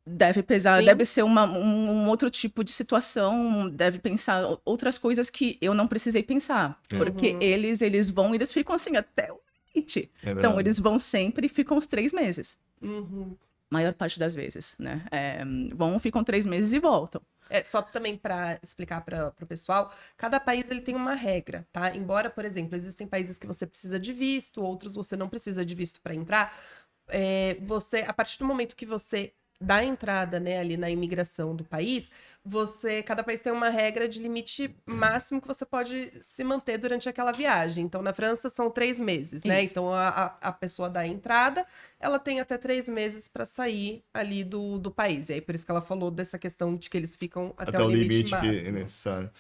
deve pesar, Sim. deve ser um outro tipo de situação, deve pensar outras coisas que eu não precisei pensar. Porque eles vão e eles ficam assim até o limite. É Então, verdade. eles vão sempre e ficam os 3 meses. Uhum. Maior parte das vezes, né? Ficam 3 meses e voltam. Só também para explicar para o pessoal, cada país ele tem uma regra, tá? Embora, por exemplo, existem países que você precisa de visto, outros você não precisa de visto para entrar. A partir do momento que você dá entrada, né, ali na imigração do país, cada país tem uma regra de limite máximo que você pode se manter durante aquela viagem. Então, na França são 3 meses, né? Isso. Então, a pessoa dá entrada, ela tem até 3 meses para sair ali do país. E aí, por isso que ela falou dessa questão de que eles ficam até o limite que máximo. é necessário.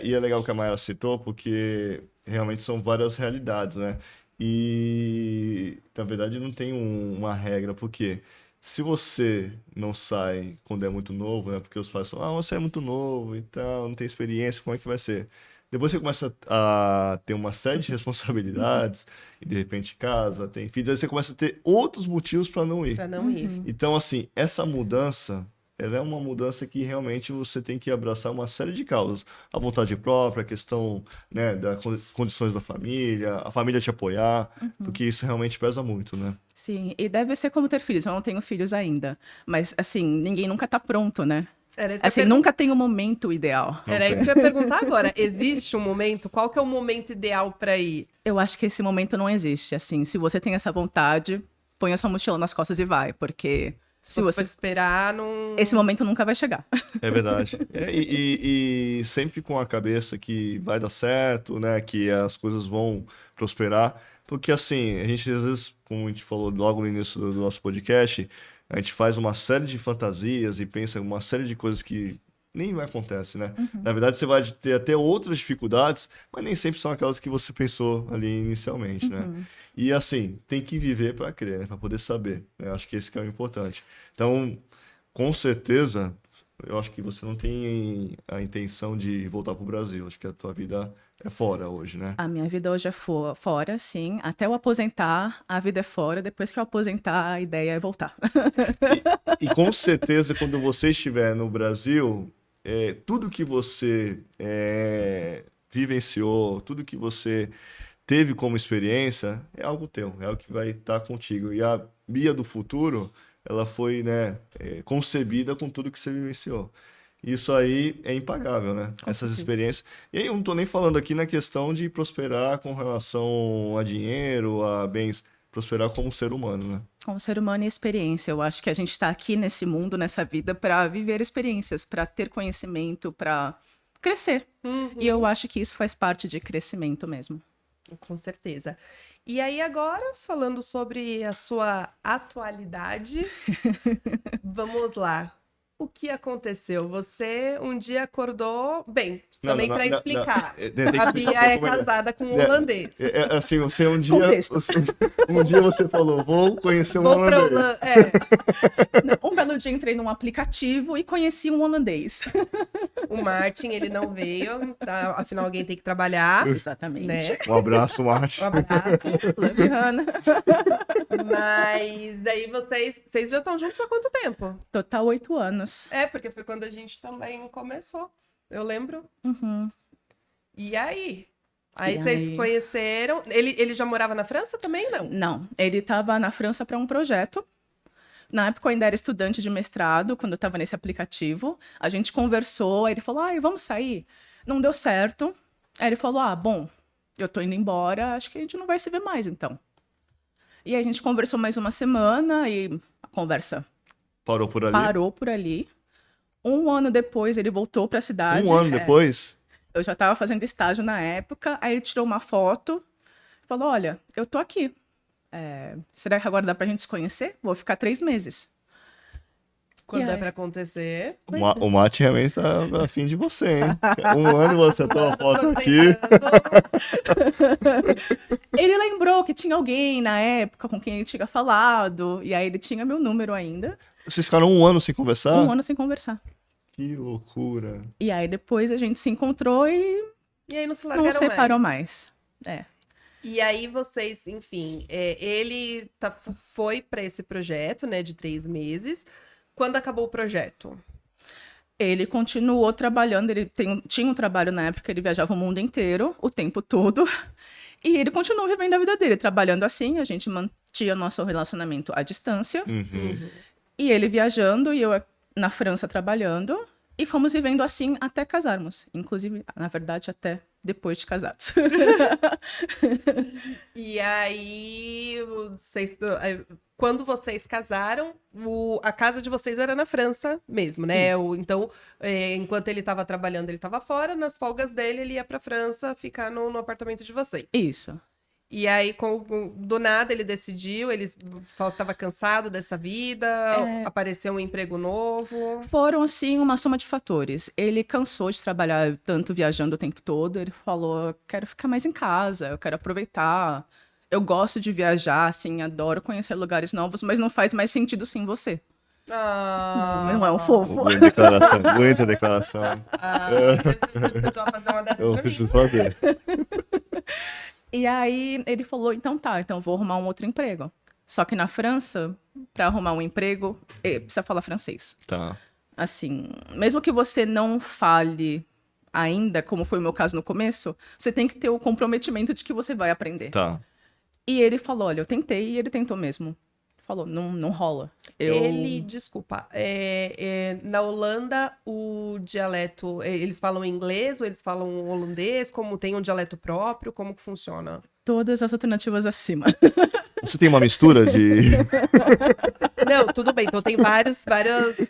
E é legal que a Mayara citou, porque realmente são várias realidades, né? E, na verdade, não tem uma regra, porque se você não sai quando é muito novo, né? Porque os pais falam, você é muito novo e tal, não tem experiência, como é que vai ser? Depois você começa a ter uma série de responsabilidades, e de repente casa, tem filhos, aí você começa a ter outros motivos para não ir. Para não ir. Então, assim, essa mudança, ela é uma mudança que realmente você tem que abraçar uma série de causas. A vontade própria, a questão, né, das condições da família, a família te apoiar, porque isso realmente pesa muito, né? Sim, e deve ser como ter filhos. Eu não tenho filhos ainda. Mas, assim, ninguém nunca tá pronto, né? Era isso que eu Assim, ia nunca tem um momento ideal. Era isso que eu ia perguntar agora. Existe um momento? Qual que é o momento ideal para ir? Eu acho que esse momento não existe. Assim, se você tem essa vontade, põe a sua mochila nas costas e vai, porque Se você for esperar, não... esse momento nunca vai chegar. É verdade. E sempre com a cabeça que vai dar certo, né? Que as coisas vão prosperar. Porque assim, a gente às vezes, como a gente falou logo no início do nosso podcast, a gente faz uma série de fantasias e pensa em uma série de coisas que nem acontece, né? Na verdade, você vai ter até outras dificuldades, mas nem sempre são aquelas que você pensou ali inicialmente, né? E assim, tem que viver para crer, né? Para poder saber, né? Acho que esse que é o importante. Então, com certeza, eu acho que você não tem a intenção de voltar para o Brasil. Acho que a tua vida é fora hoje, né? A minha vida hoje é fora, sim. Até eu aposentar, a vida é fora. Depois que eu aposentar, a ideia é voltar. E com certeza, quando você estiver no Brasil, tudo que você vivenciou, tudo que você teve como experiência, é algo teu, é algo que vai estar contigo. E a Bia do futuro, ela foi, né, concebida com tudo que você vivenciou. Isso aí é impagável, né? Essas certeza. experiências. E aí eu não estou nem falando aqui na questão de prosperar com relação a dinheiro, a bens, prosperar como ser humano, né? Como ser humano e experiência. Eu acho que a gente está aqui nesse mundo, nessa vida, para viver experiências, para ter conhecimento, para crescer. E eu acho que isso faz parte de crescimento mesmo. Com certeza. E aí agora, falando sobre a sua atualidade, vamos lá. O que aconteceu? Você um dia acordou... Bem, também para explicar. A Bia é casada com um holandês. Assim, você um dia... Contexto. Um dia você falou, vou conhecer um holandês. Um belo dia entrei num aplicativo e conheci um holandês. O Martin, ele não veio, tá? Afinal alguém tem que trabalhar. Exatamente. Né? Um abraço, Martin. Um abraço. Love, Hannah. Mas daí vocês já estão juntos há quanto tempo? Total 8 anos. Porque foi quando a gente também começou. Eu lembro. Uhum. E aí? Aí E vocês aí? conheceram. Ele já morava na França também, não? Não, ele estava na França para um projeto. Na época eu ainda era estudante de mestrado, quando eu estava nesse aplicativo. A gente conversou, aí ele falou, vamos sair. Não deu certo. Aí ele falou, bom, eu tô indo embora, acho que a gente não vai se ver mais, então. E aí a gente conversou mais uma semana e a conversa Parou por ali? parou por ali. Um ano depois, ele voltou para a cidade. Um ano depois? Eu já estava fazendo estágio na época. Aí ele tirou uma foto e falou, olha, eu tô aqui. Será que agora dá pra gente se conhecer? Vou ficar 3 meses. Quando E é aí? pra acontecer. O Mate realmente tá afim de você, hein? Um ano você tem uma foto aqui. Ele lembrou que tinha alguém na época com quem ele tinha falado. E aí ele tinha meu número ainda. Vocês ficaram um ano sem conversar? Um ano sem conversar. Que loucura. E aí depois a gente se encontrou e E aí não se largaram não separou mais. E aí vocês, enfim, ele foi para esse projeto, né, de 3 meses. Quando acabou o projeto? Ele continuou trabalhando, ele tinha um trabalho na época, ele viajava o mundo inteiro, o tempo todo. E ele continuou vivendo a vida dele, trabalhando assim, a gente mantinha nosso relacionamento à distância. E ele viajando e eu na França trabalhando. E fomos vivendo assim até casarmos. Inclusive, na verdade, até depois de casados. E aí, quando vocês casaram, a casa de vocês era na França mesmo, né? Então, enquanto ele estava trabalhando, ele estava fora. Nas folgas dele, ele ia para França ficar no apartamento de vocês. Isso. E aí, do nada, ele decidiu, ele estava cansado dessa vida, apareceu um emprego novo. Foram, assim, uma soma de fatores. Ele cansou de trabalhar tanto viajando o tempo todo. Ele falou, eu quero ficar mais em casa, eu quero aproveitar. Eu gosto de viajar, assim, adoro conhecer lugares novos, mas não faz mais sentido sem você. Não é um fofo? Muita declaração. Você precisou fazer uma dessas Eu pra preciso mim. fazer. E aí ele falou, então tá, então vou arrumar um outro emprego. Só que na França, para arrumar um emprego, precisa falar francês. Tá. Assim, mesmo que você não fale ainda, como foi o meu caso no começo, você tem que ter o comprometimento de que você vai aprender. Tá. E ele falou, olha, eu tentei e ele tentou mesmo. Falou, não rola. Desculpa, na Holanda o dialeto, eles falam inglês ou eles falam holandês? Como tem um dialeto próprio? Como que funciona? Todas as alternativas acima. Você tem uma mistura de... Não, tudo bem. Então tem várias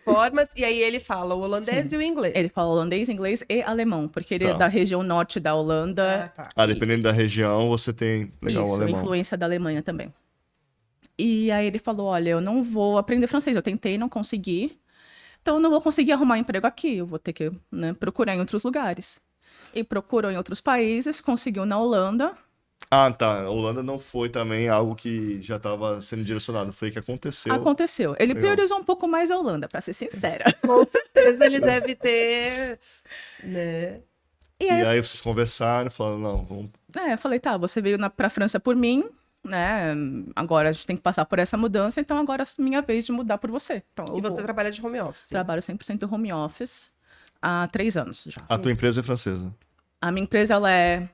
formas. E aí ele fala o holandês Sim. e o inglês. Ele fala holandês, inglês e alemão, porque ele Tá. é da região norte da Holanda. Tá. dependendo da região, você tem... Legal, o Isso, a alemão. influência da Alemanha também. E aí ele falou, olha, eu não vou aprender francês, eu tentei, não consegui. Então eu não vou conseguir arrumar emprego aqui, eu vou ter que, né, procurar em outros lugares. E procurou em outros países, conseguiu na Holanda. Ah, tá. A Holanda não foi também algo que já estava sendo direcionado. Foi o que aconteceu. Aconteceu. Ele Legal. priorizou um pouco mais a Holanda, pra ser sincera. Com certeza ele deve ter, né? E E aí, aí vocês conversaram e falaram, não, vamos... eu falei, tá, você veio pra França por mim, né? Agora a gente tem que passar por essa mudança, então agora é minha vez de mudar por você. Então, eu E você vou. trabalha de home office. Trabalho 100% home office há 3 anos já. A tua empresa é francesa, A minha empresa, ela é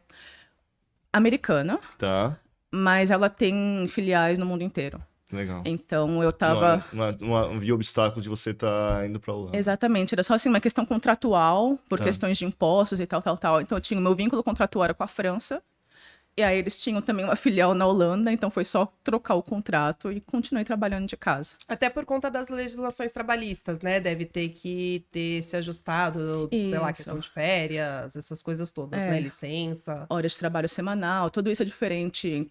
americana, tá? mas ela tem filiais no mundo inteiro. Legal. Então eu tava... Não havia obstáculo de você estar indo pra Holanda. Exatamente, era só assim uma questão contratual, por Tá. questões de impostos e tal. Então eu tinha o meu vínculo contratual era com a França, e aí eles tinham também uma filial na Holanda, então foi só trocar o contrato e continuei trabalhando de casa. Até por conta das legislações trabalhistas, né? Deve ter que ter se ajustado, sei lá, Isso. questão de férias, essas coisas todas, né? Licença. Horas de trabalho semanal, tudo isso é diferente.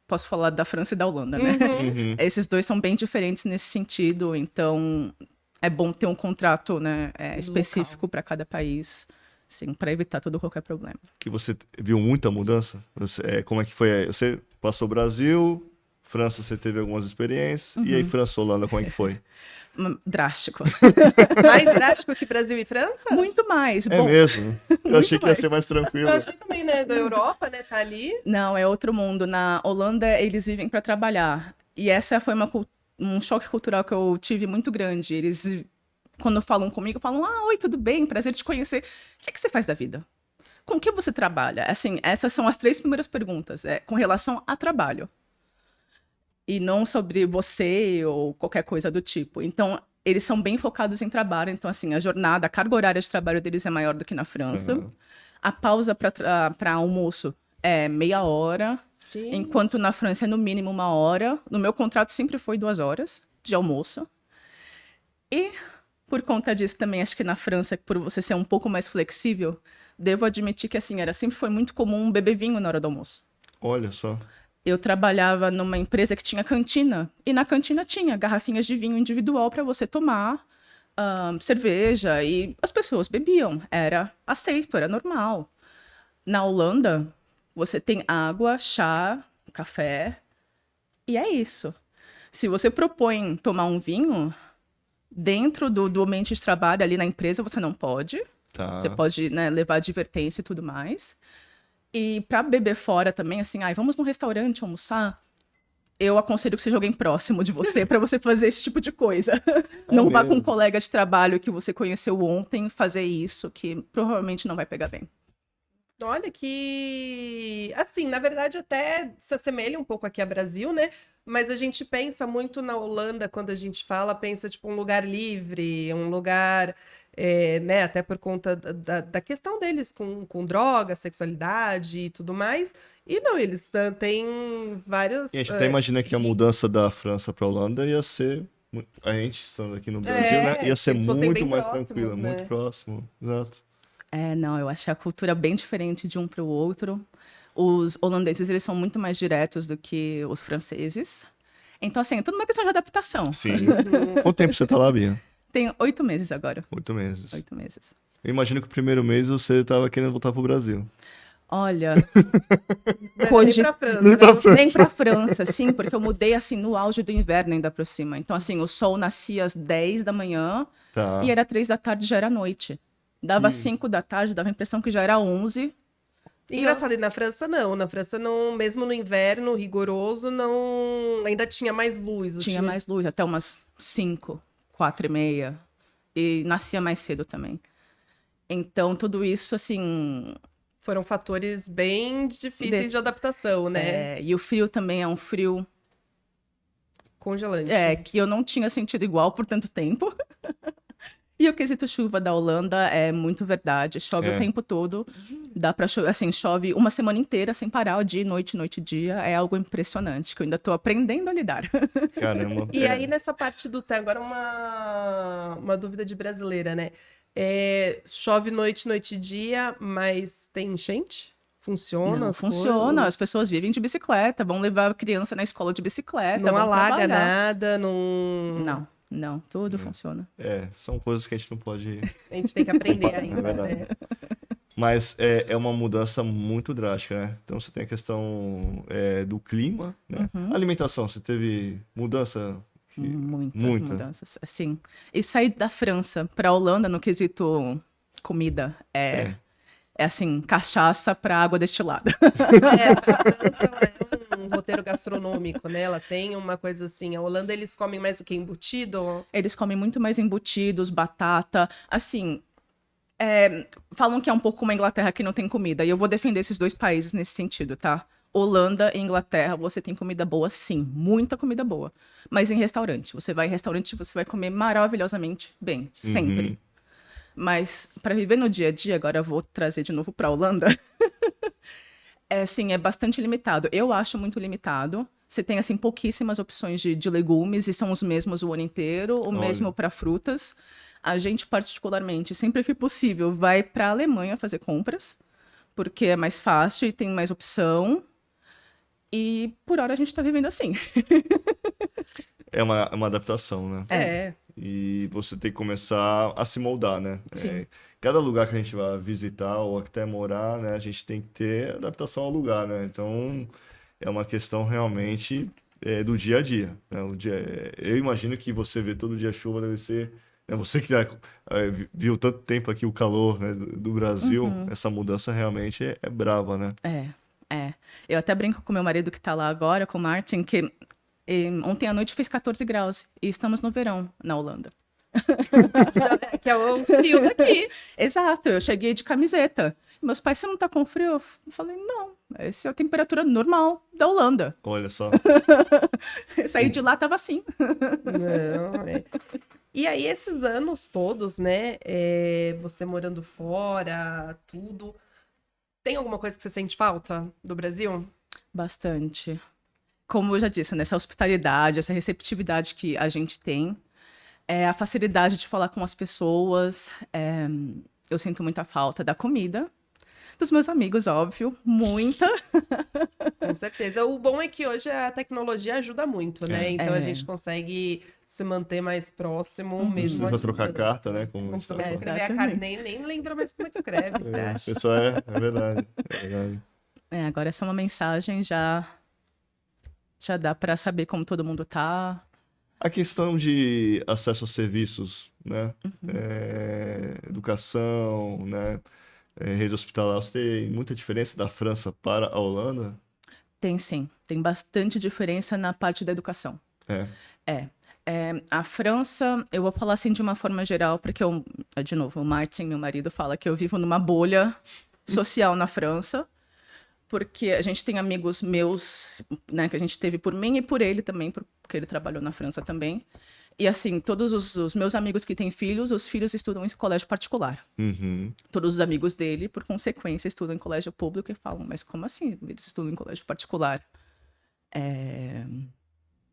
Posso falar da França e da Holanda, né? Uhum. Esses dois são bem diferentes nesse sentido, então é bom ter um contrato, né, específico para cada país, sim, para evitar todo qualquer problema. Que você viu muita mudança? Como é que foi? Você passou Brasil, França você teve algumas experiências, e aí França, Holanda, como é que foi? Drástico. Mais drástico que Brasil e França? Muito mais. É Bom, mesmo? Eu achei que ia mais. ser mais tranquilo. Eu achei também, né? Da Europa, né? Tá ali. não, é outro mundo. Na Holanda, eles vivem para trabalhar. E essa foi um choque cultural que eu tive muito grande. Eles, quando falam comigo, falam, oi, tudo bem? Prazer te conhecer. O que você faz da vida? Com que você trabalha? Assim, essas são as 3 primeiras perguntas, com relação a trabalho. E não sobre você ou qualquer coisa do tipo. Então, eles são bem focados em trabalho. Então, assim, a carga horária de trabalho deles é maior do que na França. Uhum. A pausa para almoço é meia hora, Gente. enquanto na França é no mínimo 1 hora. No meu contrato sempre foi 2 horas de almoço. E, por conta disso também, acho que na França, por você ser um pouco mais flexível, devo admitir que, assim, sempre foi muito comum beber vinho na hora do almoço. Olha só. Eu trabalhava numa empresa que tinha cantina, e na cantina tinha garrafinhas de vinho individual para você tomar, cerveja, e as pessoas bebiam. Era aceito, era normal. Na Holanda, você tem água, chá, café, e é isso. Se você propõe tomar um vinho, dentro do ambiente de trabalho ali na empresa, você não pode. Tá. Você pode, né, levar advertência e tudo mais. E para beber fora também, assim, vamos num restaurante almoçar, eu aconselho que seja alguém próximo de você para você fazer esse tipo de coisa. Não vá com um colega de trabalho que você conheceu ontem fazer isso, que provavelmente não vai pegar bem. Olha que, assim, na verdade até se assemelha um pouco aqui a Brasil, né? Mas a gente pensa muito na Holanda quando a gente fala, pensa tipo um lugar livre, um lugar, né? Até por conta da questão deles com droga, sexualidade e tudo mais. E não, eles têm vários. E a gente até imagina que a mudança da França para a Holanda ia ser... A gente estando aqui no Brasil, né? Ia ser eles fossem muito bem mais próximos, tranquila, né? muito próximo. Exato. Não, eu achei a cultura bem diferente de um para o outro. Os holandeses, eles são muito mais diretos do que os franceses. Então, assim, é tudo uma questão de adaptação. Sim. Quanto tempo você tá lá, Bia? Tem 8 meses agora. 8 meses. 8 meses. Eu imagino que o primeiro mês você tava querendo voltar pro Brasil. Olha, Nem pra França, né? nem pra França, sim, porque eu mudei, assim, no auge do inverno ainda por cima. Então, assim, o sol nascia às 10 da manhã Tá. e era 3 da tarde, já era noite. Dava 5 da tarde, dava a impressão que já era 11. Engraçado, e na França não. Na França, não, mesmo no inverno rigoroso, não ainda tinha mais luz. Tinha mais luz, até umas 5, 4h30. E nascia mais cedo também. Então, tudo isso, assim... Foram fatores bem difíceis de adaptação, né? E o frio também é um frio congelante. Que eu não tinha sentido igual por tanto tempo. E o quesito chuva da Holanda é muito verdade. Chove o tempo todo. Dá pra chover, assim, chove uma semana inteira sem parar, dia e noite, noite e dia. É algo impressionante, que eu ainda tô aprendendo a lidar. Caramba. E aí, nessa parte do tempo, agora uma dúvida de brasileira, né? Chove noite, noite e dia, mas tem enchente? Funciona? Não, as funciona. coisas? As pessoas vivem de bicicleta, vão levar a criança na escola de bicicleta, Não vão alaga trabalhar. nada, não... Não, tudo funciona. São coisas que a gente não pode... A gente tem que aprender ainda, verdade. né? Mas é uma mudança muito drástica, né? Então você tem a questão do clima, né? Alimentação, você teve mudança? Muitas Muita. mudanças, assim. E sair da França para a Holanda no quesito comida é assim, cachaça para água destilada. A França é um roteiro gastronômico, né? Ela tem uma coisa assim. A Holanda, eles comem mais o que? Embutido? Eles comem muito mais embutidos, batata. Assim, falam que é um pouco como a Inglaterra que não tem comida. E eu vou defender esses dois países nesse sentido, tá? Holanda e Inglaterra, você tem comida boa, sim. Muita comida boa. Mas em restaurante. Você vai em restaurante, você vai comer maravilhosamente bem. Sempre. Mas para viver no dia a dia, agora eu vou trazer de novo para a Holanda. Sim, é bastante limitado. Eu acho muito limitado. Você tem, assim, pouquíssimas opções de legumes e são os mesmos o ano inteiro, o mesmo para frutas. A gente, particularmente, sempre que possível, vai para a Alemanha fazer compras, porque é mais fácil e tem mais opção. E, por hora, a gente está vivendo assim. É uma adaptação, né? E você tem que começar a se moldar, né? Sim. Cada lugar que a gente vai visitar ou até morar, né? A gente tem que ter adaptação ao lugar, né? Então, é uma questão realmente do dia a dia, né? Eu imagino que você vê todo dia chuva deve ser... Né? Você que viu tanto tempo aqui o calor, né, do Brasil, essa mudança realmente é brava, né? Eu até brinco com meu marido que está lá agora, com o Martin, que ontem à noite fez 14 graus e estamos no verão na Holanda. Que é o frio daqui. Exato, eu cheguei de camiseta. Meus pais, você não tá com frio? Eu falei, não, essa é a temperatura normal da Holanda. Olha só. Saí de lá, tava assim. Não, E aí, esses anos todos, né? Você morando fora, tudo. Tem alguma coisa que você sente falta do Brasil? Bastante. Como eu já disse, né, essa hospitalidade, essa receptividade que a gente tem, a facilidade de falar com as pessoas, eu sinto muita falta da comida, dos meus amigos, óbvio, muita. Com certeza. O bom é que hoje a tecnologia ajuda muito, né? Então a gente consegue se manter mais próximo, mesmo Não à precisa trocar distância. carta, né? Como Não você precisa tava escrever a Exatamente. carta, nem lembra mais como é que escreve, você falando. acha? Pessoal, é verdade. É verdade. Agora é só uma mensagem, já dá para saber como todo mundo tá. A questão de acesso a serviços, né? Educação, né? Rede hospitalar, você tem muita diferença da França para a Holanda? Tem sim, tem bastante diferença na parte da educação. A França, eu vou falar assim de uma forma geral, porque de novo, o Martin, meu marido, fala que eu vivo numa bolha social na França, porque a gente tem amigos meus, né, que a gente teve por mim e por ele também, porque ele trabalhou na França também. E assim, todos os meus amigos que têm filhos, os filhos estudam em colégio particular. Todos os amigos dele, por consequência, estudam em colégio público e falam, mas como assim eles estudam em colégio particular?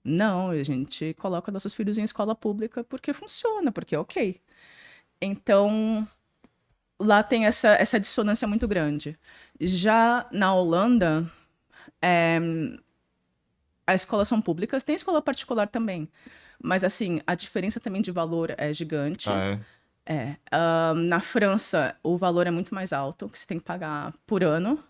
Não, a gente coloca nossos filhos em escola pública porque funciona, porque é ok. Então, lá tem essa dissonância muito grande. Já na Holanda, as escolas são públicas, tem escola particular também. Mas, assim, a diferença também de valor é gigante. Na França, o valor é muito mais alto, que você tem que pagar por ano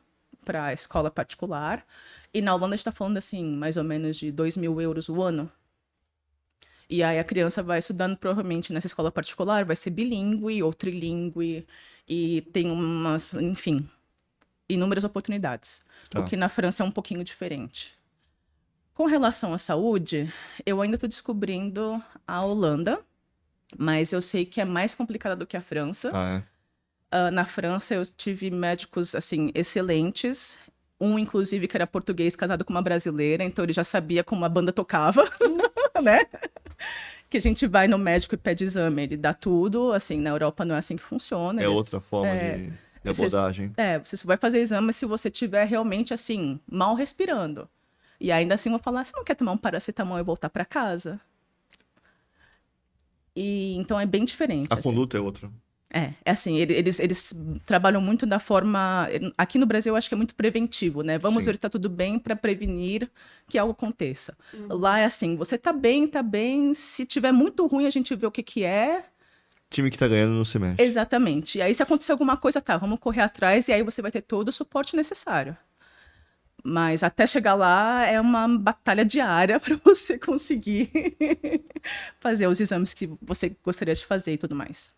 para a escola particular. E na Holanda a gente está falando, assim, mais ou menos de 2.000 euros o ano. E aí a criança vai estudando, provavelmente, nessa escola particular, vai ser bilíngue ou trilíngue. E tem enfim, inúmeras oportunidades. Tá. O que na França é um pouquinho diferente. Com relação à saúde, eu ainda estou descobrindo a Holanda, mas eu sei que é mais complicada do que a França. Na França, eu tive médicos, assim, excelentes. Um, inclusive, que era português, casado com uma brasileira, então ele já sabia como a banda tocava. né? Que a gente vai no médico e pede exame, ele dá tudo, assim, na Europa não é assim que funciona. É outra forma de abordagem. Você só vai fazer exame se você estiver realmente, assim, mal respirando. E ainda assim vou falar, você não quer tomar um paracetamol e voltar para casa? E então é bem diferente. A assim. conduta é outra. É assim, eles trabalham muito da forma. Aqui no Brasil, eu acho que é muito preventivo, né? Vamos Sim. ver se está tudo bem para prevenir que algo aconteça. Lá é assim: você tá bem, tá bem. Se tiver muito ruim, a gente vê o que que é. Time que tá ganhando não se mexe. Exatamente. E aí, se acontecer alguma coisa, tá, vamos correr atrás, e aí você vai ter todo o suporte necessário. Mas até chegar lá é uma batalha diária para você conseguir fazer os exames que você gostaria de fazer e tudo mais.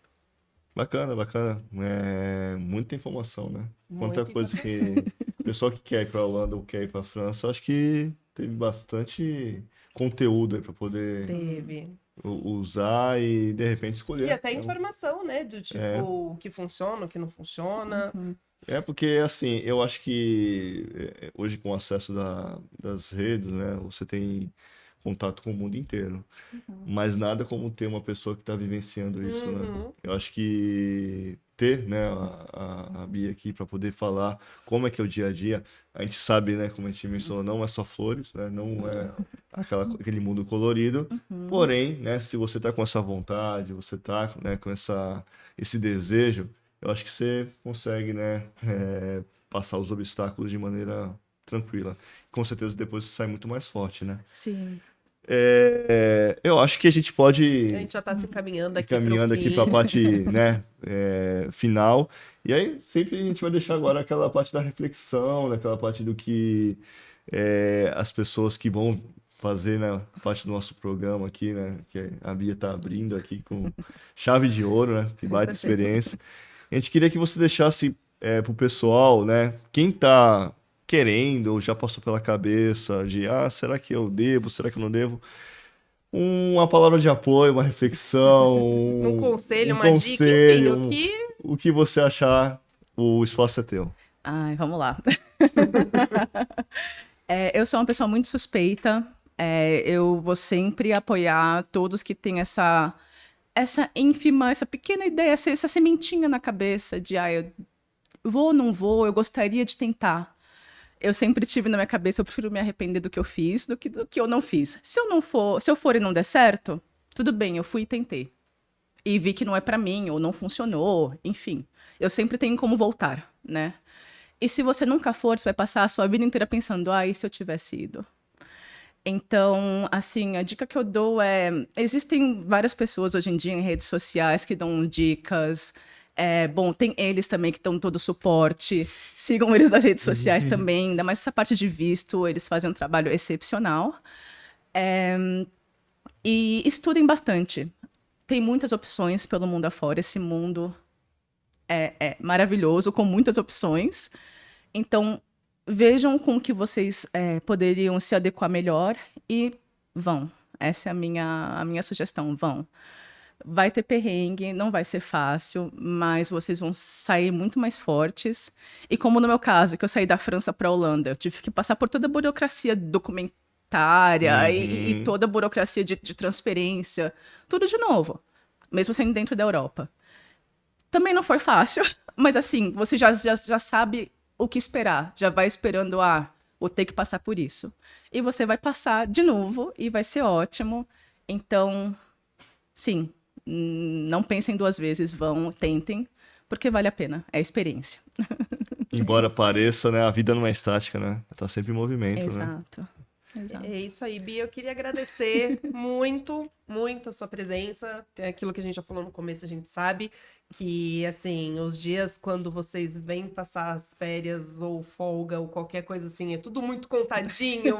Bacana, bacana. É muita informação, né? Quanta Muita coisa que o pessoal que quer ir pra Holanda ou quer ir pra França, acho que teve bastante conteúdo aí pra poder Teve. usar e de repente escolher. E até informação, né? De tipo, o que funciona, o que não funciona. É porque, assim, eu acho que hoje com o acesso das redes, né, você tem contato com o mundo inteiro. Mas nada como ter uma pessoa que está vivenciando isso, né? Eu acho que ter, né, a Bia aqui para poder falar como é que é o dia a dia, a gente sabe, né, como a gente mencionou, não é só flores, né, não é aquele mundo colorido, porém, né, se você tá com essa vontade, você tá, né, com esse desejo, eu acho que você consegue, né, passar os obstáculos de maneira tranquila. Com certeza depois você sai muito mais forte, né? Sim. Eu acho que a gente pode A gente já tá se encaminhando aqui caminhando pro aqui fim. para a parte, né, final. E aí sempre a gente vai deixar agora aquela parte da reflexão, né, aquela parte do que as pessoas que vão fazer, né, parte do nosso programa aqui, né, que a Bia está abrindo aqui com chave de ouro, né, que baita certeza. experiência. A gente queria que você deixasse para o pessoal, né, quem está querendo ou já passou pela cabeça de, será que eu devo, será que eu não devo? Uma palavra de apoio, uma reflexão, Um conselho, um uma dica, enfim, conselho, o que você achar, o espaço é teu. Ai, vamos lá. Eu sou uma pessoa muito suspeita. Eu vou sempre apoiar todos que têm essa ínfima, essa pequena ideia, essa sementinha na cabeça de, eu vou ou não vou, eu gostaria de tentar. Eu sempre tive na minha cabeça, eu prefiro me arrepender do que eu fiz do que eu não fiz. Se eu for e não der certo, tudo bem, eu fui e tentei. E vi que não é pra mim, ou não funcionou, enfim. Eu sempre tenho como voltar, né? E se você nunca for, você vai passar a sua vida inteira pensando, e se eu tivesse ido? Então, assim, a dica que eu dou existem várias pessoas hoje em dia em redes sociais que dão dicas. Bom, tem eles também que dão todo o suporte. Sigam eles nas redes sociais também, ainda mais essa parte de visto, eles fazem um trabalho excepcional. E estudem bastante. Tem muitas opções pelo mundo afora. Esse mundo é maravilhoso, com muitas opções. Então, vejam com que vocês poderiam se adequar melhor e vão. Essa é a minha sugestão, vão. Vai ter perrengue, não vai ser fácil, mas vocês vão sair muito mais fortes. E como no meu caso, que eu saí da França para a Holanda, eu tive que passar por toda a burocracia documentária e toda a burocracia de transferência, tudo de novo, mesmo sendo dentro da Europa. Também não foi fácil, mas assim, você já sabe o que esperar, já vai esperando, vou ter que passar por isso. E você vai passar de novo e vai ser ótimo. Então, sim, não pensem duas vezes, vão, tentem, porque vale a pena, é experiência. Embora pareça, né, a vida não é estática, né? Tá sempre em movimento, né? Exato. É isso aí, Bia. Eu queria agradecer muito, muito a sua presença. É aquilo que a gente já falou no começo, a gente sabe que, assim, os dias quando vocês vêm passar as férias ou folga ou qualquer coisa assim, é tudo muito contadinho,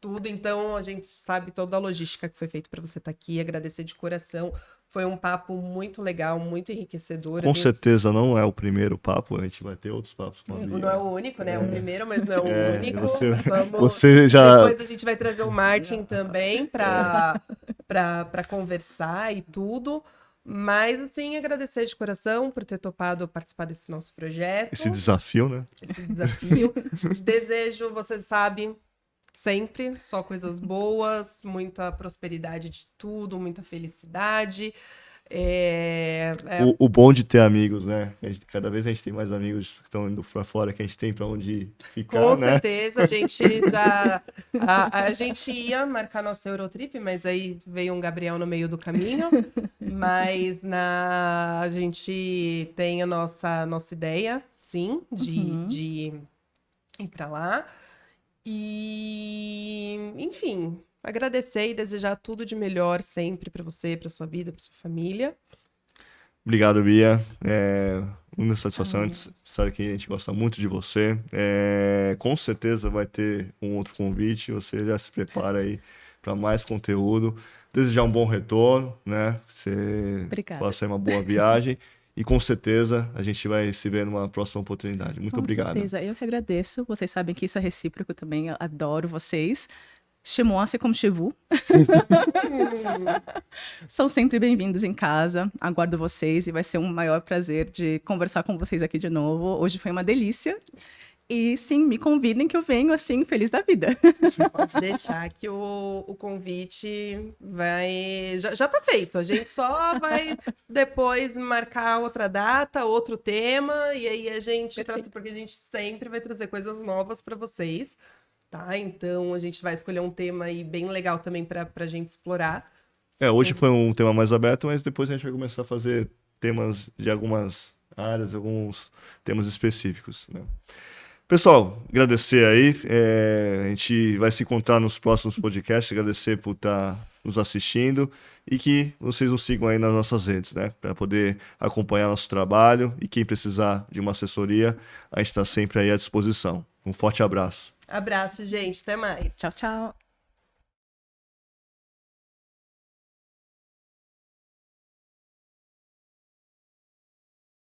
tudo. Então, a gente sabe toda a logística que foi feita para você estar aqui. Agradecer de coração. Foi um papo muito legal, muito enriquecedor. Com certeza não é o primeiro papo, a gente vai ter outros papos com a Bia. Não é o único, né? É o primeiro, mas não é o único. Você já... Depois a gente vai trazer o Martin também para conversar e tudo. Mas, assim, agradecer de coração por ter topado participar desse nosso projeto. Esse desafio, né? Esse desafio. Desejo, você sabe, sempre, só coisas boas, muita prosperidade de tudo, muita felicidade. O bom de ter amigos, né? Cada vez a gente tem mais amigos que estão indo para fora, que a gente tem para onde ficar, Com né? certeza, a gente já. A gente ia marcar nossa Eurotrip, mas aí veio um Gabriel no meio do caminho. Mas a gente tem a nossa ideia, sim, de ir para lá. E, enfim, agradecer e desejar tudo de melhor sempre para você, para sua vida, para sua família. Obrigado, Bia. Muita satisfação. A gente sabe que a gente gosta muito de você. Com certeza vai ter um outro convite. Você já se prepara aí para mais conteúdo. Desejar um bom retorno, né? Você faça aí uma boa viagem. E com certeza a gente vai se ver numa próxima oportunidade. Muito obrigado. Com certeza. Eu que agradeço. Vocês sabem que isso é recíproco também. Eu adoro vocês. Chez moi, c'est comme chez vous. São sempre bem-vindos em casa. Aguardo vocês e vai ser um maior prazer de conversar com vocês aqui de novo. Hoje foi uma delícia. E sim, me convidem que eu venho assim, feliz da vida. Pode deixar que o convite vai... Já tá feito. A gente só vai depois marcar outra data, outro tema. E aí a gente... Porque a gente sempre vai trazer coisas novas para vocês. Tá? Então a gente vai escolher um tema aí bem legal também para a gente explorar. Hoje foi um tema mais aberto, mas depois a gente vai começar a fazer temas de algumas áreas, alguns temas específicos, né? Pessoal, agradecer aí. A gente vai se encontrar nos próximos podcasts. Agradecer por estar nos assistindo e que vocês nos sigam aí nas nossas redes, né? Para poder acompanhar nosso trabalho. E quem precisar de uma assessoria, a gente está sempre aí à disposição. Um forte abraço. Abraço, gente. Até mais. Tchau, tchau.